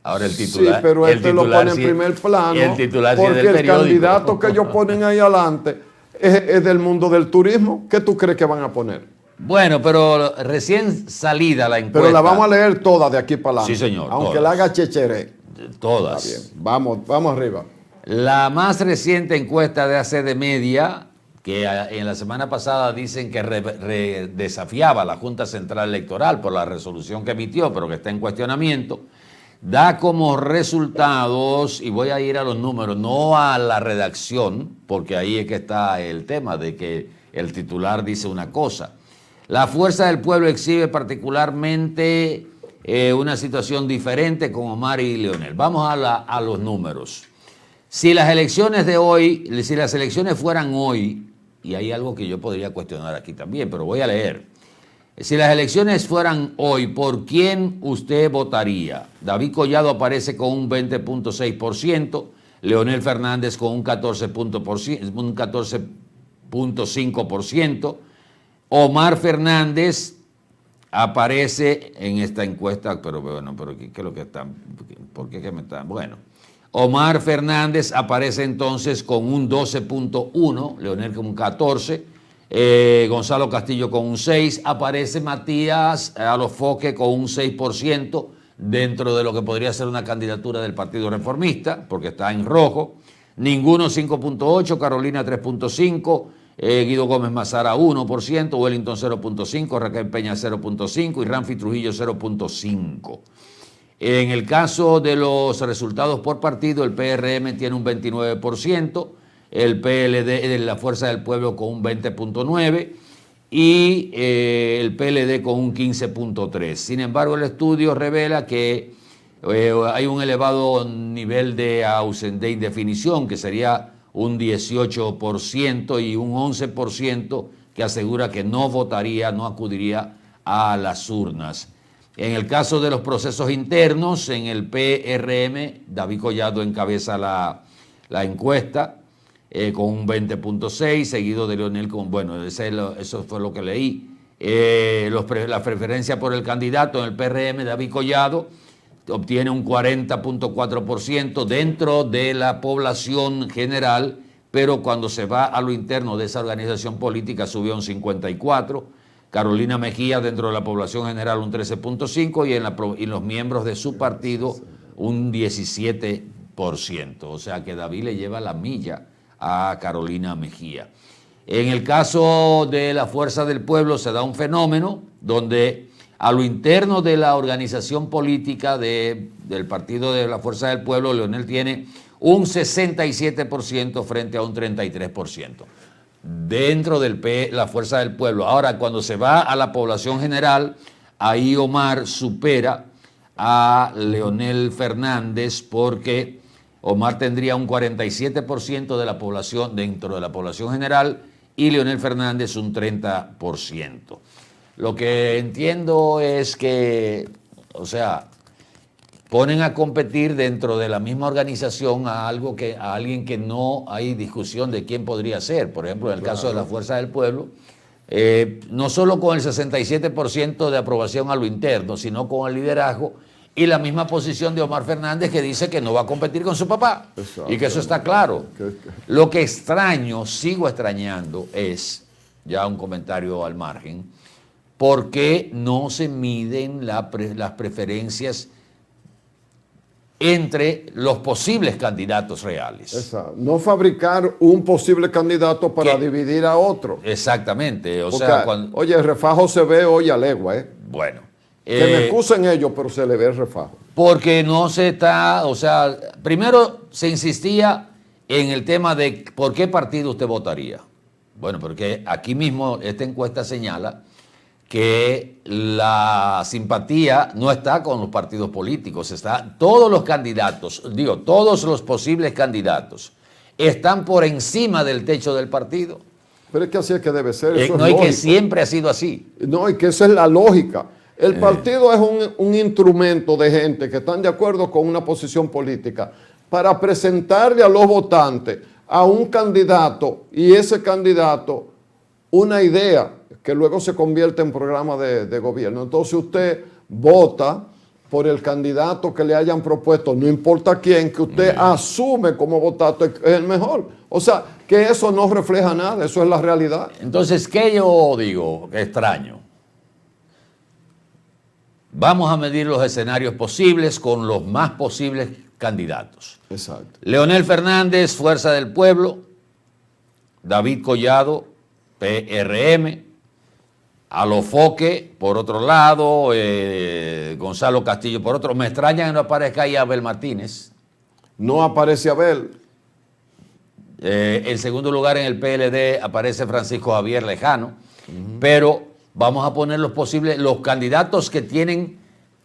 Ahora el titular. Sí, pero este lo pone en primer plano. El titular porque sí es del el candidato que ellos ponen ahí adelante es del mundo del turismo. ¿Qué tú crees que van a poner? Bueno, pero recién salida la encuesta. Pero la vamos a leer toda de aquí para adelante. Sí, señor. Aunque la haga Checheré. Todas. Está bien. Vamos arriba. La más reciente encuesta de ACD Media, que en la semana pasada dicen que desafiaba a la Junta Central Electoral por la resolución que emitió, pero que está en cuestionamiento, da como resultados, y voy a ir a los números, no a la redacción, porque ahí es que está el tema de que el titular dice una cosa. La Fuerza del Pueblo exhibe particularmente una situación diferente con Omar y Leonel. Vamos a los números. Si las elecciones fueran hoy, y hay algo que yo podría cuestionar aquí también, pero voy a leer. Si las elecciones fueran hoy, ¿por quién usted votaría? David Collado aparece con un 20.6%, Leonel Fernández con un 14.5%, Omar Fernández aparece en esta encuesta, pero bueno, ¿qué es lo que están? ¿Por qué que me están? Bueno. Omar Fernández aparece entonces con un 12.1, Leonel con un 14, Gonzalo Castillo con un 6, aparece Matías Alofoque con un 6% dentro de lo que podría ser una candidatura del Partido Reformista, porque está en rojo, Ninguno 5.8, Carolina 3.5, Guido Gómez Mazara 1%, Wellington 0.5, Raquel Peña 0.5 y Ramfi Trujillo 0.5. En el caso de los resultados por partido, el PRM tiene un 29%, el PLD de la Fuerza del Pueblo con un 20.9%, y el PLD con un 15.3%. Sin embargo, el estudio revela que hay un elevado nivel de indefinición, que sería un 18%, y un 11% que asegura que no votaría, no acudiría a las urnas. En el caso de los procesos internos, en el PRM, David Collado encabeza la encuesta con un 20.6, seguido de Leonel con, bueno, eso fue lo que leí. La preferencia por el candidato en el PRM, David Collado, obtiene un 40.4% dentro de la población general, pero cuando se va a lo interno de esa organización política subió un 54%. Carolina Mejía dentro de la población general un 13.5% y los miembros de su partido un 17%. O sea que David le lleva la milla a Carolina Mejía. En el caso de la Fuerza del Pueblo se da un fenómeno donde a lo interno de la organización política del partido de la Fuerza del Pueblo, Leonel tiene un 67% frente a un 33%. Dentro de la Fuerza del Pueblo. Ahora, cuando se va a la población general, ahí Omar supera a Leonel Fernández, porque Omar tendría un 47% de la población dentro de la población general y Leonel Fernández un 30%. Lo que entiendo es que, o sea, ponen a competir dentro de la misma organización a alguien que no hay discusión de quién podría ser. Por ejemplo, en el caso de la Fuerza del Pueblo, no solo con el 67% de aprobación a lo interno, sino con el liderazgo y la misma posición de Omar Fernández, que dice que no va a competir con su papá. Y que eso está claro. Lo que sigo extrañando es, ya un comentario al margen, ¿por qué no se miden las preferencias entre los posibles candidatos reales? Exacto. No fabricar un posible candidato para dividir a otro. Exactamente. Oye, el refajo se ve hoy a legua, ¿eh? Bueno. Que me excusen ellos, pero se le ve el refajo. Porque no se está, primero se insistía en el tema de por qué partido usted votaría. Bueno, porque aquí mismo esta encuesta señala que la simpatía no está con los partidos políticos, todos los candidatos, todos los posibles candidatos están por encima del techo del partido. Pero es que así es que debe ser. Eso es que siempre ha sido así. No, y que esa es la lógica. El partido es un instrumento de gente que están de acuerdo con una posición política para presentarle a los votantes a un candidato y ese candidato una idea que luego se convierte en programa de gobierno. Entonces usted vota por el candidato que le hayan propuesto, no importa quién, que usted asume como votante es el mejor. O sea, que eso no refleja nada, eso es la realidad. Entonces, ¿qué yo digo? Extraño. Vamos a medir los escenarios posibles con los más posibles candidatos. Exacto. Leonel Fernández, Fuerza del Pueblo. David Collado, PRM. Alofoque, por otro lado. Gonzalo Castillo, por otro. Me extraña que no aparezca ahí Abel Martínez. No aparece Abel. En segundo lugar, en el PLD aparece Francisco Javier Lejano. Pero vamos a poner los candidatos que tienen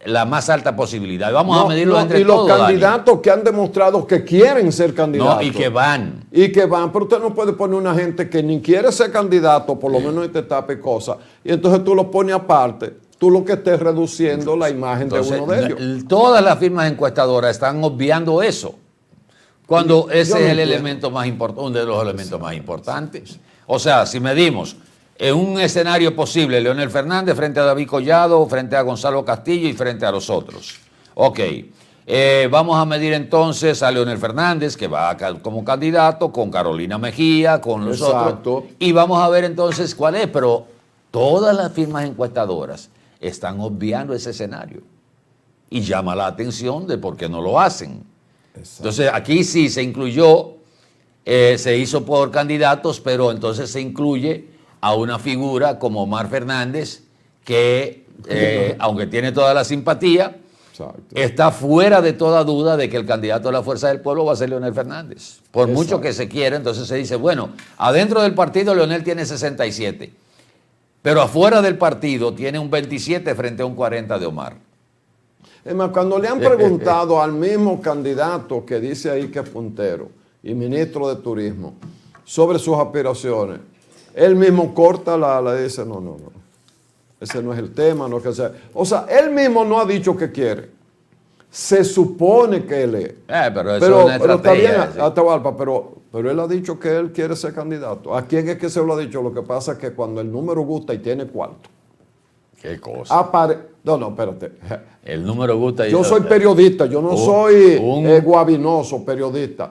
la más alta posibilidad. Vamos a medirlos entre todos. Y los candidatos que han demostrado que quieren ser candidatos. No, y que van. Pero usted no puede poner una gente que ni quiere ser candidato, por lo menos en esta etapa y cosas. Y entonces tú lo pones aparte. Tú lo que estés reduciendo la imagen de uno de ellos. Todas las firmas encuestadoras están obviando eso. Cuando ese es el elemento más importante, uno de los elementos más importantes. O sea, si medimos en un escenario posible, Leonel Fernández frente a David Collado, frente a Gonzalo Castillo y frente a los otros. Ok, vamos a medir entonces a Leonel Fernández, que va como candidato, con Carolina Mejía, con los otros. Y vamos a ver entonces cuál es, pero todas las firmas encuestadoras están obviando ese escenario. Y llama la atención de por qué no lo hacen. Exacto. Entonces, aquí sí se incluyó, se hizo por candidatos, pero entonces se incluye a una figura como Omar Fernández, que aunque tiene toda la simpatía, está fuera de toda duda de que el candidato de la Fuerza del Pueblo va a ser Leonel Fernández. Por mucho que se quiera, entonces se dice, bueno, adentro del partido Leonel tiene 67, pero afuera del partido tiene un 27 frente a un 40 de Omar. Es más, cuando le han preguntado al mismo candidato que dice ahí que es puntero y ministro de Turismo sobre sus aspiraciones, él mismo corta le dice, no, ese no es el tema, no que sea. O sea, él mismo no ha dicho que quiere. Se supone que él es. Pero eso es una estrategia. Está bien, Atahualpa, pero él ha dicho que él quiere ser candidato. ¿A quién es que se lo ha dicho? Lo que pasa es que cuando el número gusta y tiene cuarto. ¿Qué cosa? No, espérate. El número gusta. Yo soy periodista, yo no soy guabinoso periodista.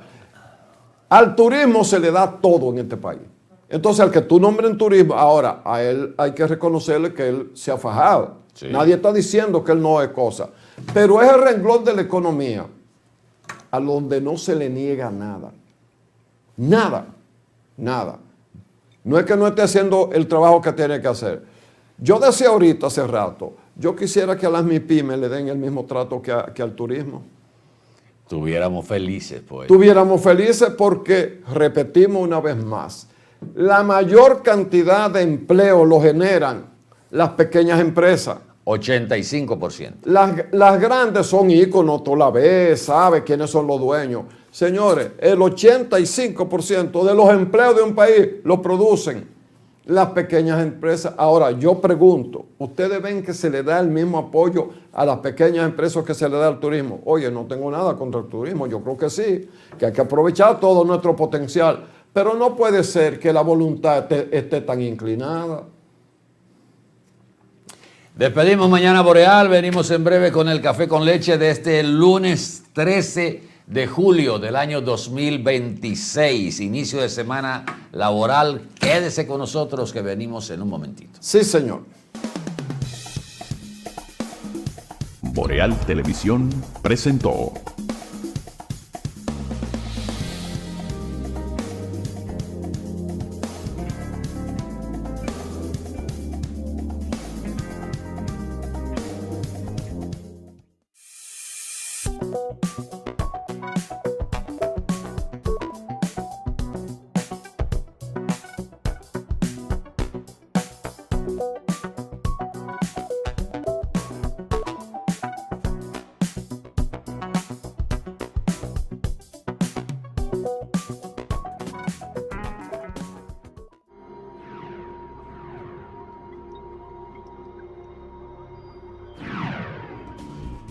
Al turismo se le da todo en este país. Entonces, al que tú nombres en turismo, ahora, a él hay que reconocerle que él se ha fajado. Sí. Nadie está diciendo que él no es cosa. Pero es el renglón de la economía a donde no se le niega nada. Nada. No es que no esté haciendo el trabajo que tiene que hacer. Yo decía ahorita, hace rato, yo quisiera que a las MIPYMES le den el mismo trato que al turismo. Tuviéramos felices, pues. Tuviéramos felices porque, repetimos una vez más, la mayor cantidad de empleo lo generan las pequeñas empresas. 85%. Las grandes son íconos, tú la ves, sabes quiénes son los dueños. Señores, el 85% de los empleos de un país lo producen las pequeñas empresas. Ahora, yo pregunto, ¿ustedes ven que se le da el mismo apoyo a las pequeñas empresas que se le da al turismo? Oye, no tengo nada contra el turismo, yo creo que sí, que hay que aprovechar todo nuestro potencial, pero no puede ser que la voluntad esté tan inclinada. Despedimos mañana Boreal, venimos en breve con el café con leche de este lunes 13 de julio del año 2026, inicio de semana laboral. Quédese con nosotros que venimos en un momentito. Sí, señor. Boreal Televisión presentó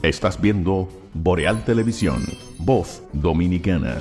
Estás viendo Boreal Televisión, voz dominicana.